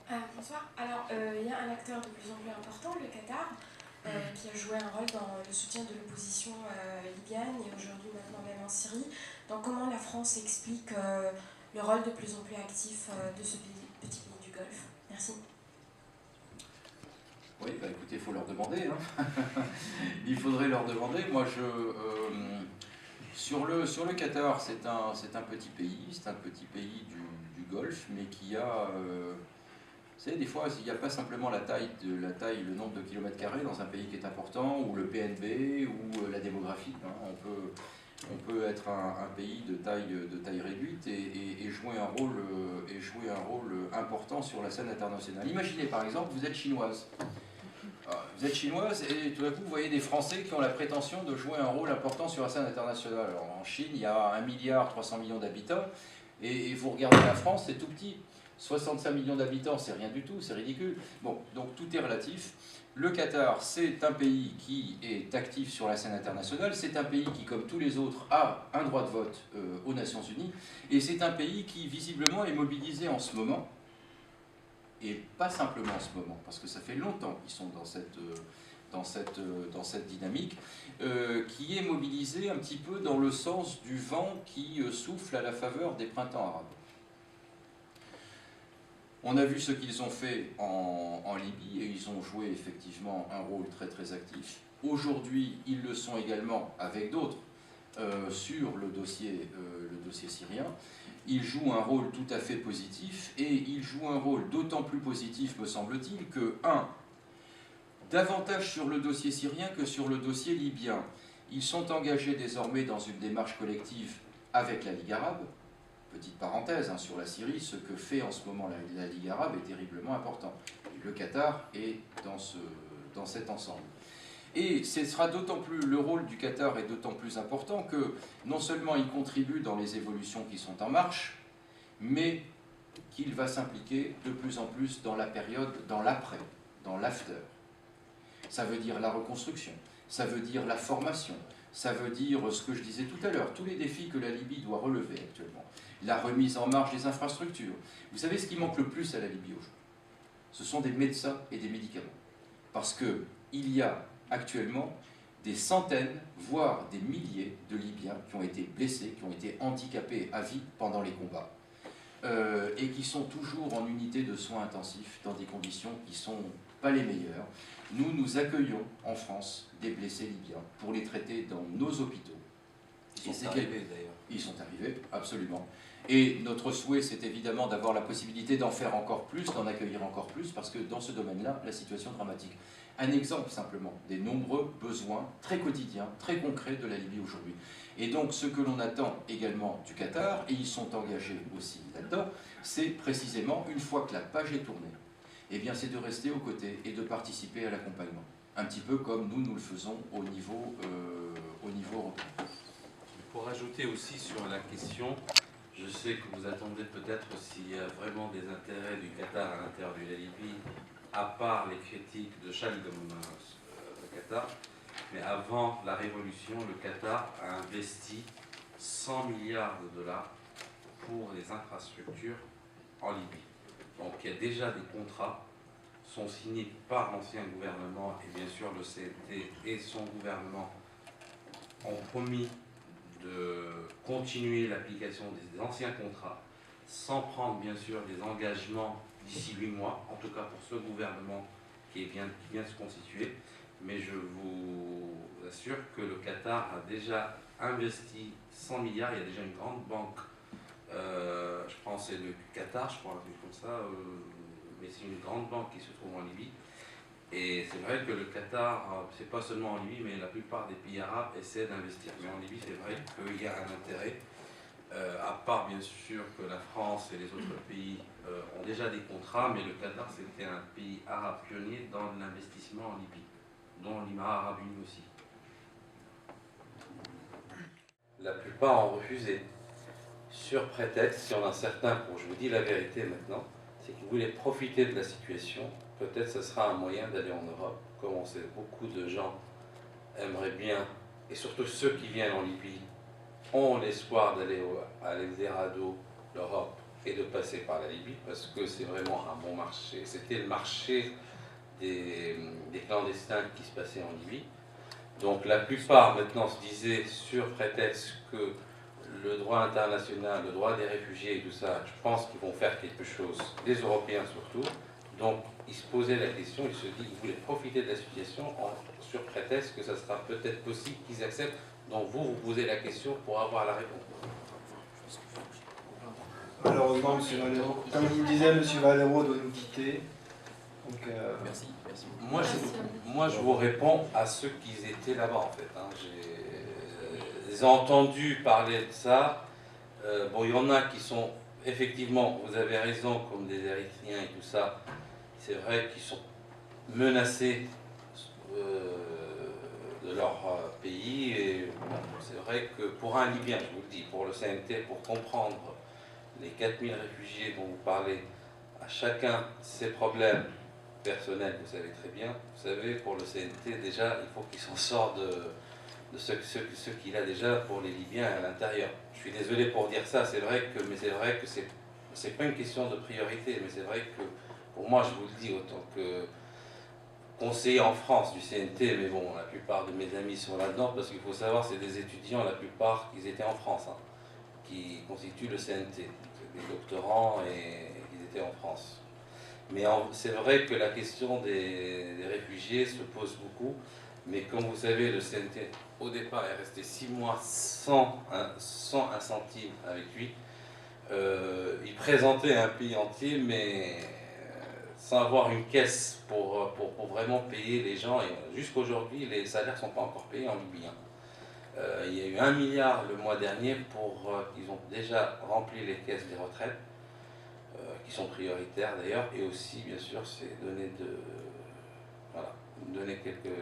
Speaker 6: Bonsoir. Alors, il y a un acteur de plus en plus important, le Qatar, qui a joué un rôle dans le soutien de l'opposition libyenne et aujourd'hui maintenant même en Syrie. Donc comment la France explique le rôle de plus en plus actif de ce petit pays du Golfe? Merci.
Speaker 4: Oui, bah écoutez, il faut leur demander. Hein. Il faudrait leur demander. Moi, sur le Qatar, c'est un petit pays du Golfe, mais qui a... vous savez, des fois, il n'y a pas simplement la taille, le nombre de kilomètres carrés dans un pays qui est important, ou le PNB, ou la démographie. Hein. On peut être un pays de taille réduite et jouer un rôle important sur la scène internationale. Imaginez par exemple, vous êtes chinoise. Vous êtes chinoise et tout d'un coup vous voyez des Français qui ont la prétention de jouer un rôle important sur la scène internationale. Alors, en Chine, il y a 1,3 milliard d'habitants et vous regardez la France, c'est tout petit. 65 millions d'habitants, c'est rien du tout, c'est ridicule. Bon, donc tout est relatif. Le Qatar, c'est un pays qui est actif sur la scène internationale, c'est un pays qui, comme tous les autres, a un droit de vote aux Nations Unies, et c'est un pays qui, visiblement, est mobilisé en ce moment, et pas simplement en ce moment, parce que ça fait longtemps qu'ils sont dans cette dynamique, qui est mobilisé un petit peu dans le sens du vent qui souffle à la faveur des printemps arabes. On a vu ce qu'ils ont fait en Libye et ils ont joué effectivement un rôle très très actif. Aujourd'hui, ils le sont également avec d'autres sur le dossier syrien. Ils jouent un rôle tout à fait positif et ils jouent un rôle d'autant plus positif, me semble-t-il, que, davantage sur le dossier syrien que sur le dossier libyen. Ils sont engagés désormais dans une démarche collective avec la Ligue arabe. Petite parenthèse sur la Syrie, ce que fait en ce moment la Ligue arabe est terriblement important. Le Qatar est dans cet ensemble. Et ce sera d'autant plus, le rôle du Qatar est d'autant plus important que non seulement il contribue dans les évolutions qui sont en marche, mais qu'il va s'impliquer de plus en plus dans la période, dans l'après, dans l'after. Ça veut dire la reconstruction, ça veut dire la formation, ça veut dire ce que je disais tout à l'heure, tous les défis que la Libye doit relever actuellement. La remise en marche des infrastructures. Vous savez ce qui manque le plus à la Libye aujourd'hui? Ce sont des médecins et des médicaments. Parce qu'il y a actuellement des centaines, voire des milliers de Libyens qui ont été blessés, qui ont été handicapés à vie pendant les combats. Et qui sont toujours en unité de soins intensifs dans des conditions qui ne sont pas les meilleures. Nous accueillons en France des blessés libyens pour les traiter dans nos hôpitaux.
Speaker 3: Ils sont arrivés d'ailleurs.
Speaker 4: Ils sont arrivés, absolument. Et notre souhait, c'est évidemment d'avoir la possibilité d'en faire encore plus, d'en accueillir encore plus, parce que dans ce domaine-là, la situation est dramatique. Un exemple simplement des nombreux besoins très quotidiens, très concrets de la Libye aujourd'hui. Et donc ce que l'on attend également du Qatar, et ils sont engagés aussi là-dedans, c'est précisément, une fois que la page est tournée, eh bien c'est de rester aux côtés et de participer à l'accompagnement. Un petit peu comme nous le faisons au niveau européen.
Speaker 3: Pour ajouter aussi sur la question, je sais que vous attendez peut-être s'il y a vraiment des intérêts du Qatar à l'intérieur de la Libye, à part les critiques de chaque le Qatar, mais avant la révolution, le Qatar a investi 100 milliards de dollars pour les infrastructures en Libye. Donc il y a déjà des contrats sont signés par l'ancien gouvernement et bien sûr le CNT et son gouvernement ont promis de continuer l'application des anciens contrats sans prendre bien sûr des engagements d'ici 8 mois, en tout cas pour ce gouvernement qui vient de se constituer. Mais je vous assure que le Qatar a déjà investi 100 milliards, il y a déjà une grande banque, je pense que c'est le Qatar, je crois, un truc comme ça, mais c'est une grande banque qui se trouve en Libye. Et c'est vrai que le Qatar, c'est pas seulement en Libye, mais la plupart des pays arabes essaient d'investir. Mais en Libye, c'est vrai qu'il y a un intérêt, à part bien sûr que la France et les autres pays ont déjà des contrats, mais le Qatar, c'était un pays arabe pionnier dans l'investissement en Libye, dont l'Émirat arabe uni aussi. La plupart ont refusé, sur prétexte, si on a certains, pour je vous dis la vérité maintenant, c'est qu'ils voulaient profiter de la situation. Peut-être ce sera un moyen d'aller en Europe, comme on sait, beaucoup de gens aimeraient bien, et surtout ceux qui viennent en Libye, ont l'espoir d'aller à l'Eldorado, l'Europe, et de passer par la Libye, parce que c'est vraiment un bon marché. C'était le marché des clandestins qui se passaient en Libye. Donc la plupart maintenant se disaient, sur prétexte que le droit international, le droit des réfugiés et tout ça, je pense qu'ils vont faire quelque chose, les Européens surtout. Donc ils se posaient la question, ils se disaient qu'ils voulaient profiter de la situation sur prétexte que ça sera peut-être possible qu'ils acceptent. Donc vous posez la question pour avoir la réponse.
Speaker 1: Malheureusement, M. Valero, comme je vous le disais, M. Valero doit nous quitter. Donc,
Speaker 4: Merci.
Speaker 3: Moi, je vous réponds à ceux qui étaient là-bas, en fait. Hein. J'ai entendu parler de ça. Bon, il y en a qui sont, effectivement, vous avez raison, comme des Érythréens et tout ça, c'est vrai qu'ils sont menacés de leur pays. Et bon, c'est vrai que pour un Libyen, je vous le dis, pour le CNT, pour comprendre les 4000 réfugiés dont vous parlez, à chacun ses problèmes personnels, vous savez très bien. Vous savez, pour le CNT, déjà, il faut qu'il s'en sorte de ce qu'il a déjà pour les Libyens à l'intérieur. Je suis désolé pour dire ça, mais c'est vrai que c'est pas une question de priorité, mais c'est vrai que pour moi, je vous le dis, autant que conseiller en France du CNT, mais bon, la plupart de mes amis sont là-dedans, parce qu'il faut savoir, c'est des étudiants, la plupart, ils étaient en France, qui constituent le CNT, des doctorants, et ils étaient en France. Mais c'est vrai que la question des réfugiés se pose beaucoup. Mais comme vous savez, le CNT, au départ, est resté 6 mois sans un centime avec lui. Il présentait un pays entier, mais sans avoir une caisse pour vraiment payer les gens. Et jusqu'aujourd'hui, les salaires ne sont pas encore payés en Libye. Il y a eu 1 milliard le mois dernier ils ont déjà rempli les caisses des retraites, qui sont prioritaires d'ailleurs, et aussi, bien sûr, c'est donner quelques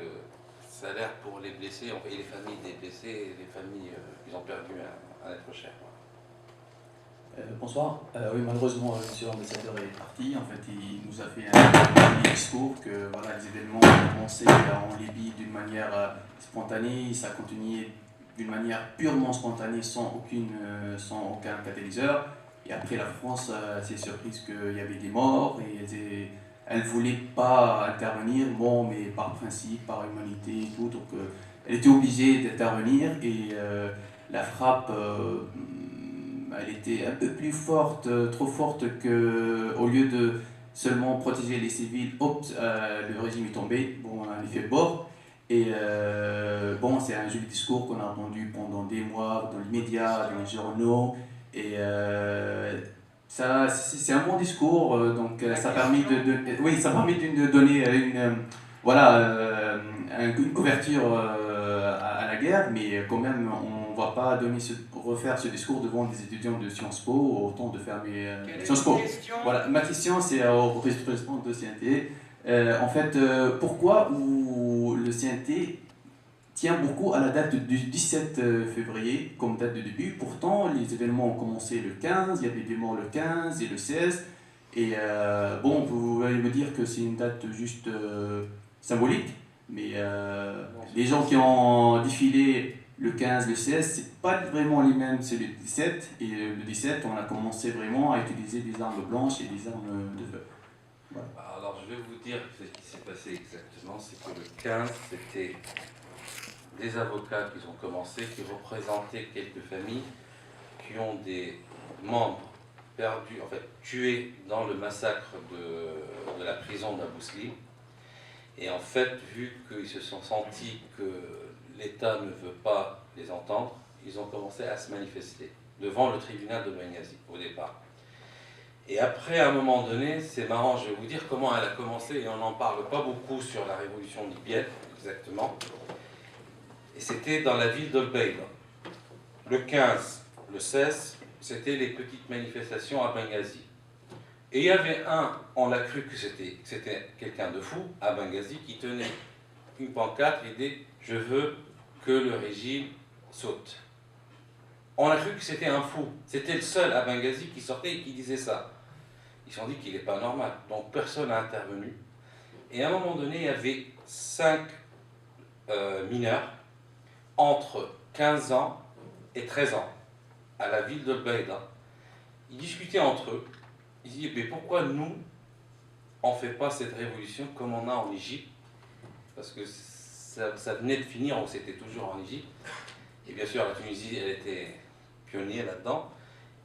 Speaker 3: salaires pour les blessés, et les familles des blessés, et les familles qui ont perdu un être cher.
Speaker 7: Bonsoir. Oui, malheureusement, monsieur l'ambassadeur est parti. En fait, il nous a fait un discours que voilà, les événements ont commencé en Libye d'une manière spontanée, ça a continué d'une manière purement spontanée, sans aucun catalyseur. Et après, la France s'est surprise qu'il y avait des morts et elle ne voulait pas intervenir, bon, mais par principe, par humanité et tout. Donc, elle était obligée d'intervenir et la frappe. Elle était un peu plus forte, trop forte qu'au lieu de seulement protéger les civils, le régime est tombé, bon, un effet de bord. Et bon, c'est un joli discours qu'on a entendu pendant des mois dans les médias, dans les journaux. Et ça, c'est un bon discours, donc ça a permis de donner une couverture à la guerre, mais quand même, on ne va pas refaire ce discours devant des étudiants de Sciences Po, autant de fermer Sciences Po. Voilà, ma question, c'est au représentant de CNT. En fait, pourquoi le CNT tient beaucoup à la date du 17 février comme date de début? Pourtant, les événements ont commencé le 15, il y avait des morts le 15 et le 16. Et bon, vous allez me dire que c'est une date juste symbolique, mais les gens qui ont défilé le 15, le 16, c'est pas vraiment les mêmes, c'est le 17. Et le 17, on a commencé vraiment à utiliser des armes blanches et des armes de feu. Voilà.
Speaker 3: Alors je vais vous dire ce qui s'est passé exactement, c'est que le 15, c'était des avocats qui ont commencé, qui représentaient quelques familles qui ont des membres perdus, en fait tués dans le massacre de la prison d'Abu Slim. Et en fait, vu qu'ils se sont sentis que l'État ne veut pas les entendre, ils ont commencé à se manifester devant le tribunal de Benghazi au départ. Et après, à un moment donné, c'est marrant, je vais vous dire comment elle a commencé, et on n'en parle pas beaucoup sur la révolution libyenne, exactement. Et c'était dans la ville d'Ol-Beida. Le 15, le 16, c'était les petites manifestations à Benghazi. Et il y avait on l'a cru que c'était quelqu'un de fou à Benghazi qui tenait une pancarte et dit « Je veux que le régime saute ». On a cru que c'était un fou. C'était le seul à Benghazi qui sortait et qui disait ça. Ils se sont dit qu'il n'est pas normal. Donc personne n'a intervenu. Et à un moment donné, il y avait 5 mineurs entre 15 ans et 13 ans à la ville d'Ol-Beida. Ils discutaient entre eux. Ils disaient, mais pourquoi nous, on ne fait pas cette révolution comme on a en Égypte? Parce que ça venait de finir, on c'était toujours en Égypte. Et bien sûr, la Tunisie, elle était pionnière là-dedans.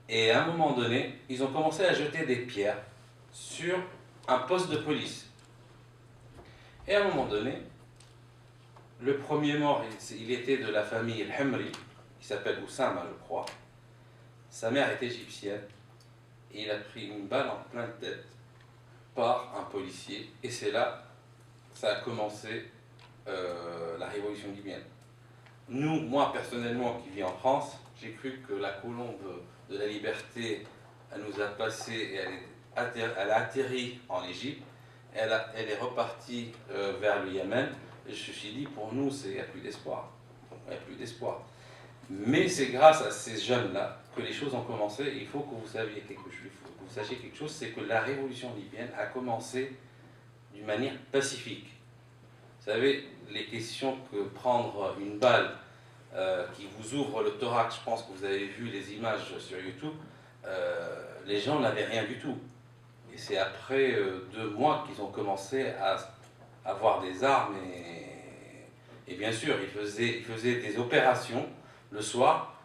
Speaker 3: Et à un moment donné, ils ont commencé à jeter des pierres sur un poste de police. Et à un moment donné, le premier mort, il était de la famille El-Hemri, qui s'appelle Oussama, je crois. Sa mère est égyptienne. Et il a pris une balle en pleine tête par un policier. Et c'est là que ça a commencé la révolution libyenne. Moi personnellement, qui vis en France, j'ai cru que la colombe de la liberté, elle nous a passé et elle a atterri en Égypte. Elle est repartie vers le Yémen. Et je me suis dit, pour nous, il n'y a plus d'espoir. Il n'y a plus d'espoir. Mais c'est grâce à ces jeunes-là que les choses ont commencé. Et il faut que vous sachiez quelque chose, c'est que la révolution libyenne a commencé d'une manière pacifique. Vous savez, les questions que prendre une balle qui vous ouvre le thorax, je pense que vous avez vu les images sur YouTube, les gens n'avaient rien du tout. Et c'est après 2 mois qu'ils ont commencé à avoir des armes et bien sûr, ils faisaient des opérations le soir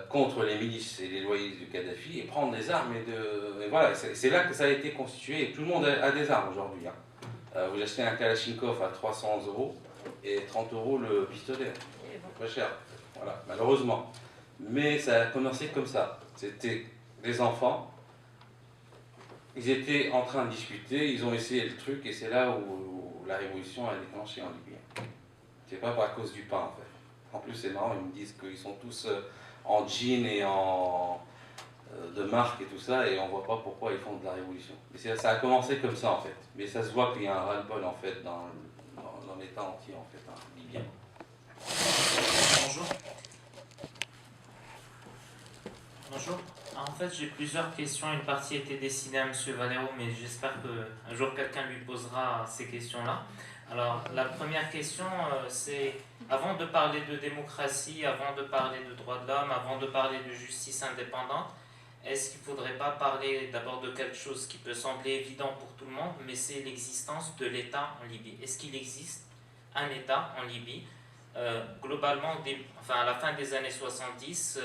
Speaker 3: contre les milices et les loyalistes de Kadhafi et prendre des armes. Et voilà, c'est là que ça a été constitué. Et tout le monde a des armes aujourd'hui. Hein. Vous achetez un Kalachnikov à 300 € et 30 € le pistolet. Pas cher. Voilà, malheureusement. Mais ça a commencé comme ça. C'était des enfants. Ils étaient en train de discuter, ils ont essayé le truc et c'est là où la révolution a déclenché en Libye. C'est pas à cause du pain en fait. En plus c'est marrant, ils me disent qu'ils sont tous en jean et en de marque et tout ça et on voit pas pourquoi ils font de la révolution. Mais ça a commencé comme ça en fait. Mais ça se voit qu'il y a un ras-le-bol en fait dans l'état entier en fait, hein, libyen.
Speaker 8: Bonjour. Bonjour. En fait, j'ai plusieurs questions. Une partie a été destinée à M. Valero, mais j'espère qu'un jour quelqu'un lui posera ces questions-là. Alors, la première question, c'est, avant de parler de démocratie, avant de parler de droits de l'homme, avant de parler de justice indépendante, est-ce qu'il ne faudrait pas parler d'abord de quelque chose qui peut sembler évident pour tout le monde, mais c'est l'existence de l'État en Libye. Est-ce qu'il existe un État en Libye? Globalement, à la fin des années 70,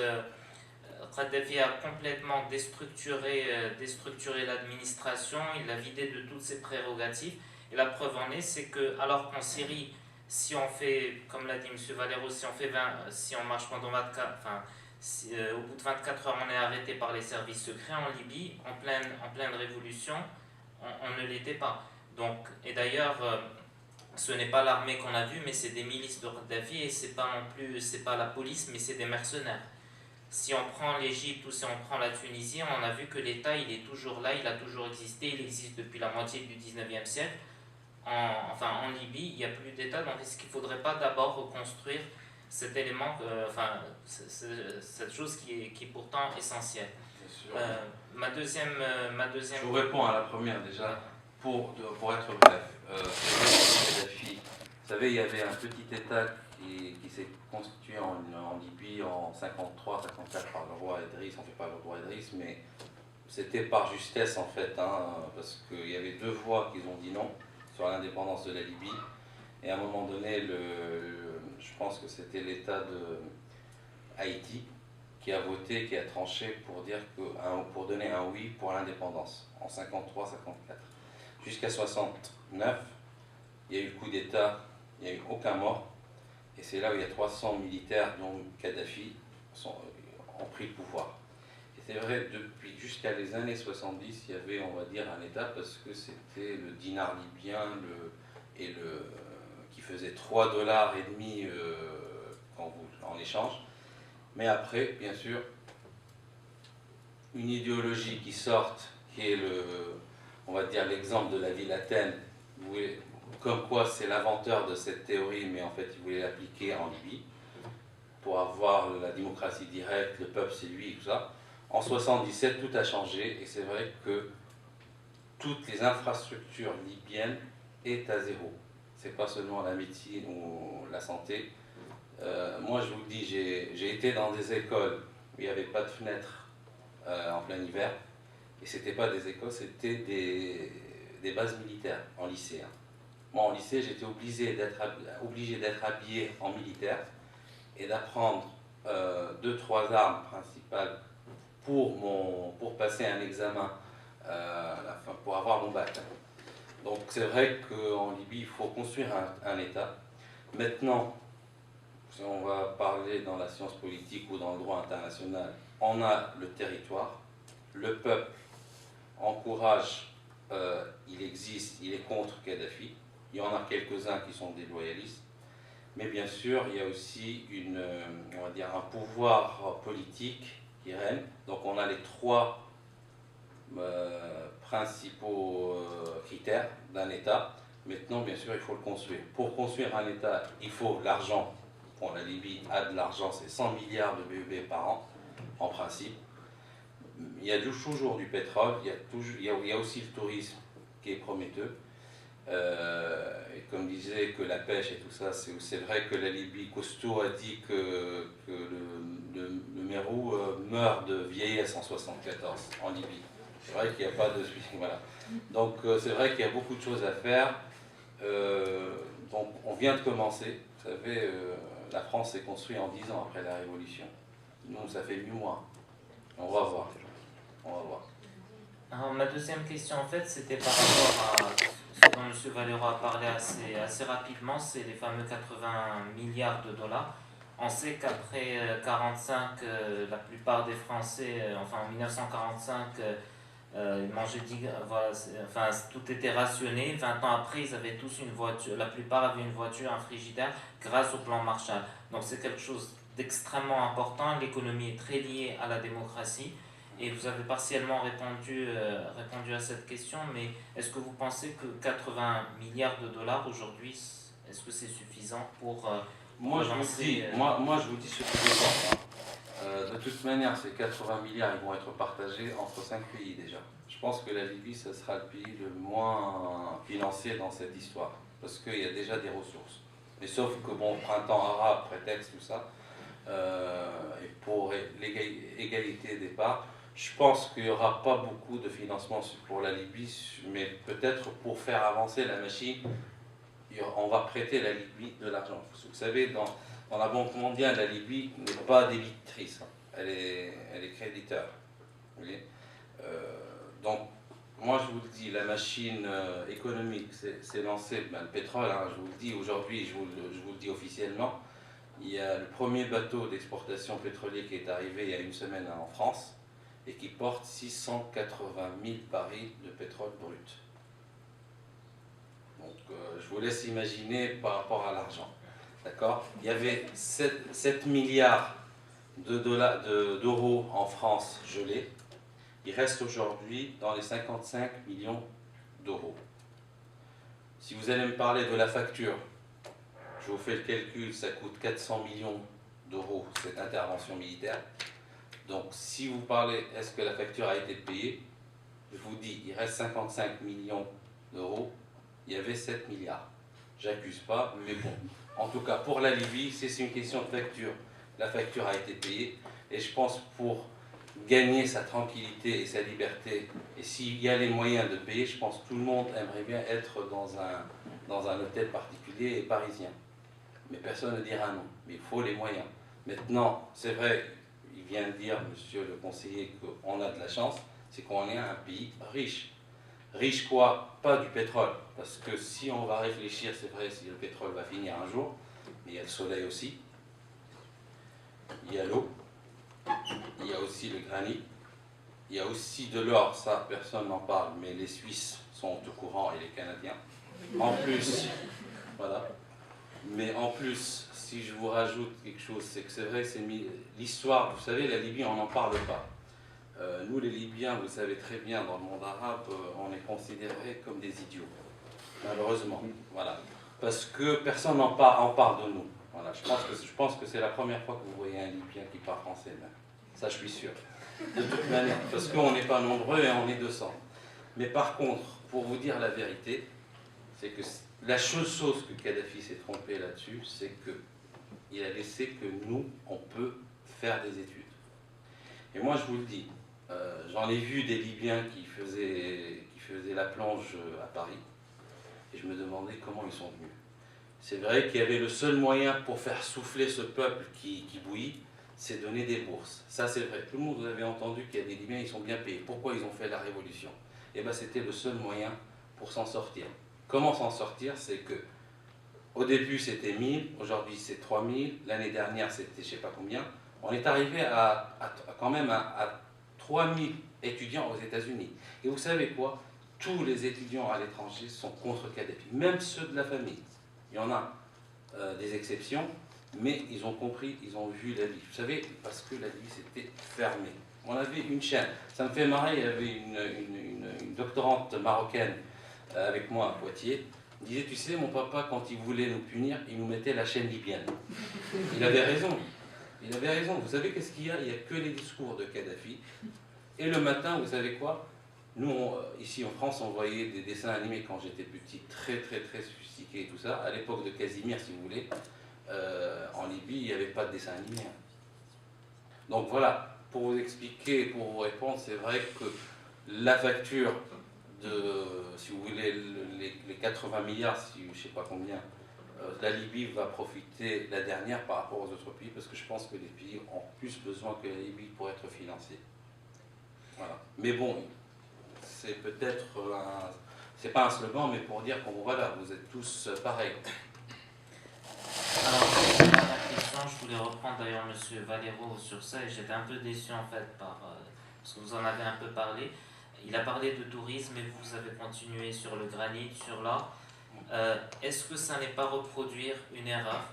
Speaker 8: Kadhafi a complètement déstructuré l'administration, il l'a vidé de toutes ses prérogatives. Et la preuve en est, c'est que, alors qu'en Syrie, si on fait, comme l'a dit M. Valero, si on marche pendant 24, au bout de 24 heures, on est arrêté par les services secrets, en Libye, en pleine révolution, on ne l'était pas. Donc, et d'ailleurs, ce n'est pas l'armée qu'on a vue, mais c'est des milices de Kadhafi, et c'est pas la police, mais c'est des mercenaires. Si on prend l'Égypte ou si on prend la Tunisie, on a vu que l'État, il est toujours là, il a toujours existé, il existe depuis la moitié du 19e siècle. En Libye, il n'y a plus d'État, donc est-ce qu'il ne faudrait pas d'abord reconstruire cet élément, cette chose qui est pourtant essentielle? Ma deuxième...
Speaker 3: Je vous réponds à la première déjà, pour être bref. Kadhafi, vous savez, il y avait un petit État qui s'est constitué en Libye en 53-54 par le roi Idriss, on ne fait pas le roi Idriss, mais c'était par justesse en fait, parce qu'il y avait deux voix qui ont dit non sur l'indépendance de la Libye, et à un moment donné, je pense que c'était l'État de Haïti qui a voté, qui a tranché pour donner un oui pour l'indépendance en 53-54. Jusqu'à 69, il y a eu le coup d'État, il n'y a eu aucun mort. Et c'est là où il y a 300 militaires, dont Kadhafi, ont pris le pouvoir. Et c'est vrai, jusqu'à les années 70, il y avait, on va dire, un État, parce que c'était le dinar libyen qui faisait 3,5 $ en échange. Mais après, bien sûr, une idéologie qui sorte, qui est on va dire l'exemple de la ville Athènes, comme quoi c'est l'inventeur de cette théorie, mais en fait il voulait l'appliquer en Libye pour avoir la démocratie directe, le peuple c'est lui et tout ça. En 77, tout a changé et c'est vrai que toutes les infrastructures libyennes est à zéro. C'est pas seulement la médecine ou la santé. Moi je vous le dis, j'ai été dans des écoles où il n'y avait pas de fenêtres en plein hiver. Et c'était pas des écoles, c'était des bases militaires en lycée. Hein. Moi, en lycée, j'étais obligé d'être habillé en militaire et d'apprendre 2-3 armes principales pour passer un examen pour avoir mon bac. Donc c'est vrai qu'en Libye, il faut construire un État. Maintenant, si on va parler dans la science politique ou dans le droit international, on a le territoire, le peuple encourage, il existe, il est contre Kadhafi. Il y en a quelques-uns qui sont des loyalistes. Mais bien sûr, il y a aussi on va dire un pouvoir politique qui règne. Donc on a les 3 principaux critères d'un État. Maintenant, bien sûr, il faut le construire. Pour construire un État, il faut l'argent. Bon, la Libye a de l'argent, c'est 100 milliards de BEP par an, en principe. Il y a toujours du pétrole, il y a aussi le tourisme qui est prometteur. Et comme disait que la pêche et tout ça, c'est vrai que la Libye, Costaud a dit que le Mérou meurt de vieillesse en 74 en Libye. C'est vrai qu'il n'y a pas de suivi. Voilà. Donc c'est vrai qu'il y a beaucoup de choses à faire. Donc on vient de commencer. Vous savez, la France s'est construite en 10 ans après la Révolution. Nous, ça fait 8 mois. On va voir. On va voir.
Speaker 8: Alors, ma deuxième question, en fait, c'était par rapport à ce dont M. Valero a parlé assez rapidement, c'est les fameux 80 milliards de dollars. On sait qu'après 1945, la plupart des Français, enfin en 1945, ils mangeaient voilà, enfin, tout était rationné. 20 ans après, ils avaient tous une voiture, la plupart avaient une voiture, un frigidaire, grâce au plan Marshall. Donc c'est quelque chose d'extrêmement important. L'économie est très liée à la démocratie. Et vous avez partiellement répondu à cette question, mais est-ce que vous pensez que 80 milliards de dollars aujourd'hui, est-ce que c'est suffisant pour
Speaker 3: moi,
Speaker 8: lancer,
Speaker 3: je vous dis ce que je pense. De toute manière, ces 80 milliards ils vont être partagés entre 5 pays déjà. Je pense que la Libye, ce sera le pays le moins financé dans cette histoire, parce qu'il y a déjà des ressources. Mais sauf que, bon, printemps arabe, prétexte, tout ça, et pour l'égalité des parts, je pense qu'il n'y aura pas beaucoup de financement pour la Libye, mais peut-être pour faire avancer la machine, on va prêter à la Libye de l'argent. Vous savez, dans la Banque mondiale, la Libye n'est pas débitrice, elle est créditeur. Vous voyez, donc, moi je vous le dis, la machine économique s'est lancée, ben, le pétrole, hein, je vous le dis aujourd'hui, je vous le dis officiellement, il y a le premier bateau d'exportation pétrolier qui est arrivé il y a une semaine en France, et qui porte 680 000 barils de pétrole brut. Donc je vous laisse imaginer par rapport à l'argent. D'accord ? Il y avait 7 milliards d'euros en France gelés. Il reste aujourd'hui dans les 55 millions d'euros. Si vous allez me parler de la facture, je vous fais le calcul, ça coûte 400 millions d'euros cette intervention militaire. Donc, si vous parlez, est-ce que la facture a été payée? Je vous dis, il reste 55 millions d'euros, il y avait 7 milliards. J'accuse pas, mais bon. En tout cas, pour la Libye, c'est une question de facture. La facture a été payée, et je pense pour gagner sa tranquillité et sa liberté, et s'il y a les moyens de payer, je pense que tout le monde aimerait bien être dans un hôtel particulier et parisien. Mais personne ne dira non, mais il faut les moyens. Maintenant, c'est vrai, il vient de dire, monsieur le conseiller, qu'on a de la chance, c'est qu'on est un pays riche. Riche quoi? Pas du pétrole. Parce que si on va réfléchir, c'est vrai, si le pétrole va finir un jour, mais il y a le soleil aussi, il y a l'eau, il y a aussi le granit, il y a aussi de l'or, ça personne n'en parle, mais les Suisses sont au courant et les Canadiens. En plus, voilà. Mais en plus, si je vous rajoute quelque chose, c'est que c'est vrai, c'est l'histoire, vous savez, la Libye, on n'en parle pas. Nous, les Libyens, vous savez très bien, dans le monde arabe, on est considérés comme des idiots, malheureusement. Voilà. Parce que personne n'en parle de nous. Voilà. Je pense que c'est la première fois que vous voyez un Libyen qui parle français, même. Ça, je suis sûr. De toute manière, parce qu'on n'est pas nombreux et on est 200. Mais par contre, pour vous dire la vérité, c'est que la seule chose que Kadhafi s'est trompé là-dessus, c'est qu'il a laissé que nous, on peut faire des études. Et moi, je vous le dis, j'en ai vu des Libyens qui faisaient la plonge à Paris, et je me demandais comment ils sont venus. C'est vrai qu'il y avait le seul moyen pour faire souffler ce peuple qui bouillit, c'est donner des bourses. Ça, c'est vrai. Tout le monde, vous avez entendu qu'il y a des Libyens, ils sont bien payés. Pourquoi ils ont fait la révolution? Eh bien, c'était le seul moyen pour s'en sortir. Comment s'en sortir? C'est que au début c'était 1000, aujourd'hui c'est 3000, l'année dernière c'était je ne sais pas combien. On est arrivé quand même à 3000 étudiants aux États-Unis. Et vous savez quoi? Tous les étudiants à l'étranger sont contre Kadhafi, même ceux de la famille. Il y en a des exceptions, mais ils ont compris, ils ont vu la vie. Vous savez, parce que la vie c'était fermé. On avait une chaîne. Ça me fait marrer, il y avait une doctorante marocaine avec moi à Poitiers. Il disait, tu sais, mon papa, quand il voulait nous punir, il nous mettait la chaîne libyenne. Il avait raison. Il avait raison. Vous savez qu'est-ce qu'il y a? Il n'y a que les discours de Kadhafi. Et le matin, vous savez quoi? Nous, ici en France, on voyait des dessins animés quand j'étais petit, très très très sophistiqués et tout ça. À l'époque de Casimir, si vous voulez, en Libye, il n'y avait pas de dessin animé. Donc voilà, pour vous expliquer, pour vous répondre, c'est vrai que la facture de, si vous voulez, les 80 milliards, je ne sais pas combien, la Libye va profiter la dernière par rapport aux autres pays, parce que je pense que les pays ont plus besoin que la Libye pour être financés. Voilà. Mais bon, c'est peut-être c'est pas un slogan, mais pour dire qu'on voilà, vous êtes tous pareils.
Speaker 8: Alors, pour la dernière question, je voulais reprendre d'ailleurs M. Valero sur ça, et j'étais un peu déçu en fait parce que vous en avez un peu parlé. Il a parlé de tourisme et vous avez continué sur le granit, sur l'art. Est-ce que ça n'est pas reproduire une erreur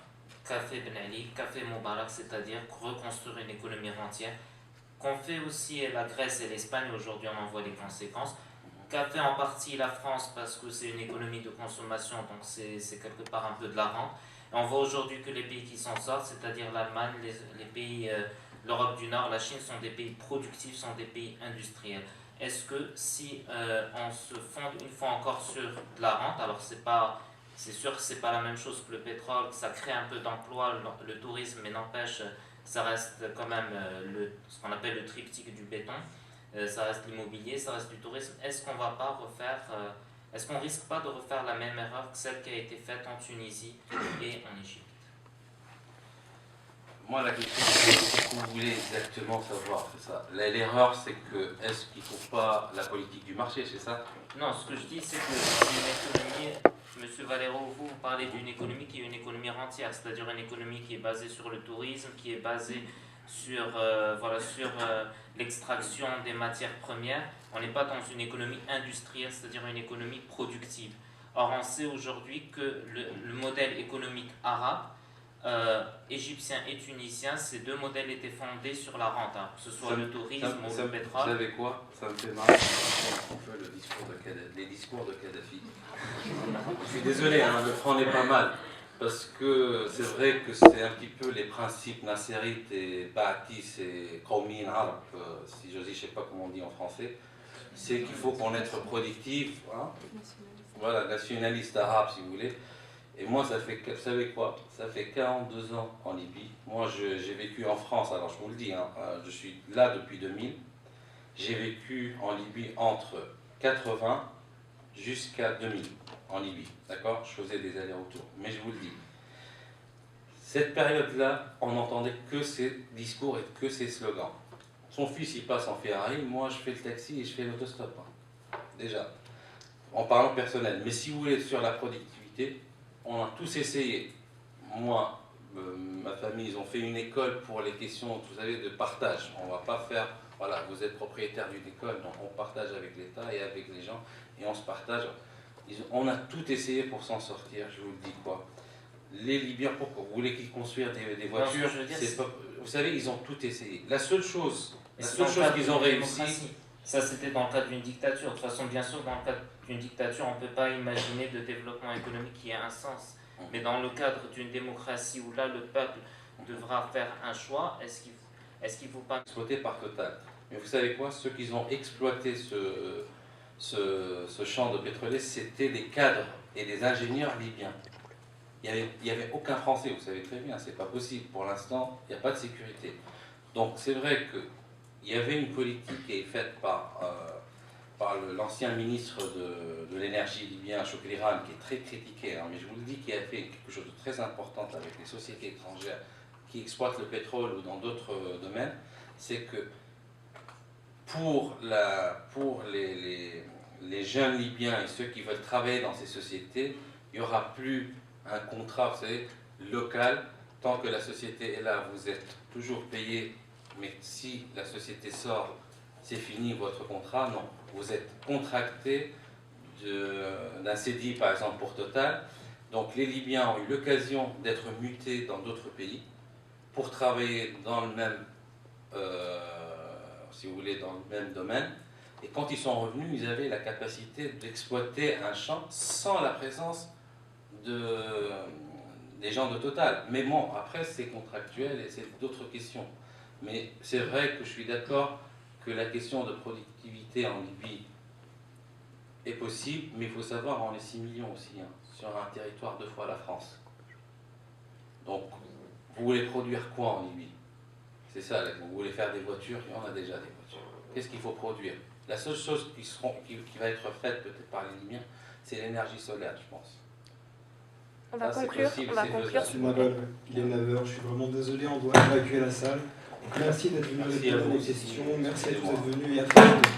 Speaker 8: qu'a fait Ben Ali, qu'a fait Moubarak, c'est-à-dire reconstruire une économie rentière, qu'ont fait aussi la Grèce et l'Espagne, aujourd'hui on en voit les conséquences, qu'a fait en partie la France parce que c'est une économie de consommation, donc c'est quelque part un peu de la rente. Et on voit aujourd'hui que les pays qui s'en sortent, c'est-à-dire l'Allemagne, les pays, l'Europe du Nord, la Chine, sont des pays productifs, sont des pays industriels. Est-ce que si on se fonde une fois encore sur de la rente, alors c'est sûr que c'est pas la même chose que le pétrole, ça crée un peu d'emploi, le tourisme, mais n'empêche, ça reste quand même ce qu'on appelle le triptyque du béton, ça reste l'immobilier, ça reste du tourisme. Est-ce qu'on va pas refaire, est-ce qu'on risque pas de refaire la même erreur que celle qui a été faite en Tunisie et en Égypte?
Speaker 3: Moi, la question, c'est ce que vous voulez exactement savoir, c'est ça. L'erreur, c'est que, est-ce qu'il ne faut pas la politique du marché, c'est ça?
Speaker 8: Non, ce que je dis, c'est que c'est une économie, M. Valero, vous parlez d'une économie qui est une économie rentière, c'est-à-dire une économie qui est basée sur le tourisme, qui est basée sur, sur l'extraction des matières premières. On n'est pas dans une économie industrielle, c'est-à-dire une économie productive. Or, on sait aujourd'hui que le modèle économique arabe, égyptien et tunisien, ces deux modèles étaient fondés sur la rente, hein, que ce soit le tourisme ou le pétrole.
Speaker 3: Vous savez quoi? Ça me fait marrer quand on fait les discours de Kadhafi. Je suis désolé, hein, le franc n'est pas mal, parce que c'est vrai que c'est un petit peu les principes nassérites et ba'athis et qawmiyin arab, si je dis, je ne sais pas comment on dit en français, c'est qu'il faut qu'on être productif, hein, voilà, nationaliste arabe si vous voulez. Et moi, ça fait, vous savez quoi? Ça fait 42 ans en Libye. Moi, j'ai vécu en France, alors je vous le dis, hein, je suis là depuis 2000. J'ai vécu en Libye entre 80 jusqu'à 2000, en Libye, d'accord? Je faisais des allers-retours. Mais je vous le dis, cette période-là, on n'entendait que ces discours et que ces slogans. Son fils, il passe en Ferrari, moi, je fais le taxi et je fais l'autostop. Hein. Déjà, en parlant personnel. Mais si vous voulez, sur la productivité, on a tous essayé. Moi, ma famille, ils ont fait une école pour les questions, vous savez, de partage. On ne va pas faire, voilà, vous êtes propriétaire d'une école, donc on partage avec l'État et avec les gens, et on se partage. On a tout essayé pour s'en sortir, je vous le dis quoi. Les Libyens, pourquoi vous voulez qu'ils construisent des voitures?
Speaker 8: Non,
Speaker 3: vous savez, ils ont tout essayé. La seule chose qu'ils ont réussi...
Speaker 8: Ça, c'était dans le cadre d'une dictature. De toute façon, bien sûr, dans le cadre d'une dictature, on ne peut pas imaginer de développement économique qui ait un sens. Mais dans le cadre d'une démocratie où là, le peuple devra faire un choix, est-ce qu'il ne faut pas...
Speaker 3: Exploité par Total. Mais vous savez quoi? Ceux qui ont exploité ce champ de pétrolier, c'était des cadres et des ingénieurs libyens. Il n'y avait aucun Français, vous savez très bien, c'est pas possible. Pour l'instant, il n'y a pas de sécurité. Donc c'est vrai qu'il y avait une politique qui est faite par l'ancien ministre de l'énergie libyen, Chokri Ram, qui est très critiqué, hein, mais je vous le dis, qui a fait quelque chose de très important avec les sociétés étrangères qui exploitent le pétrole ou dans d'autres domaines, c'est que pour les jeunes Libyens et ceux qui veulent travailler dans ces sociétés, il n'y aura plus un contrat, vous savez, local. Tant que la société est là, vous êtes toujours payé, mais si la société sort, c'est fini votre contrat. Non, vous êtes contracté d'un CDI, par exemple, pour Total. Donc les Libyens ont eu l'occasion d'être mutés dans d'autres pays pour travailler dans le même, si vous voulez, dans le même domaine. Et quand ils sont revenus, ils avaient la capacité d'exploiter un champ sans la présence des gens de Total. Mais bon, après c'est contractuel et c'est d'autres questions. Mais c'est vrai que je suis d'accord que la question de productivité en Libye est possible, mais il faut savoir, on est 6 millions aussi, hein, sur un territoire 2 fois la France. Donc, vous voulez produire quoi en Libye? C'est ça, vous voulez faire des voitures, il y en a déjà des voitures. Qu'est-ce qu'il faut produire? La seule chose qui va être faite peut-être par les Libyens, c'est l'énergie solaire, je pense.
Speaker 9: On va
Speaker 3: Ah, c'est
Speaker 9: conclure.
Speaker 3: possible,
Speaker 9: On va
Speaker 3: c'est
Speaker 9: conclure.
Speaker 3: faisable.
Speaker 1: Monsieur Naval, il est 9h, je suis vraiment désolé, on doit évacuer la salle. Donc, merci d'être venu
Speaker 3: Merci
Speaker 1: répondre
Speaker 3: à
Speaker 1: à
Speaker 3: vous
Speaker 1: nos
Speaker 3: aussi.
Speaker 1: questions, merci à tous
Speaker 3: Excusez-moi.
Speaker 1: d'être venus et à très bientôt.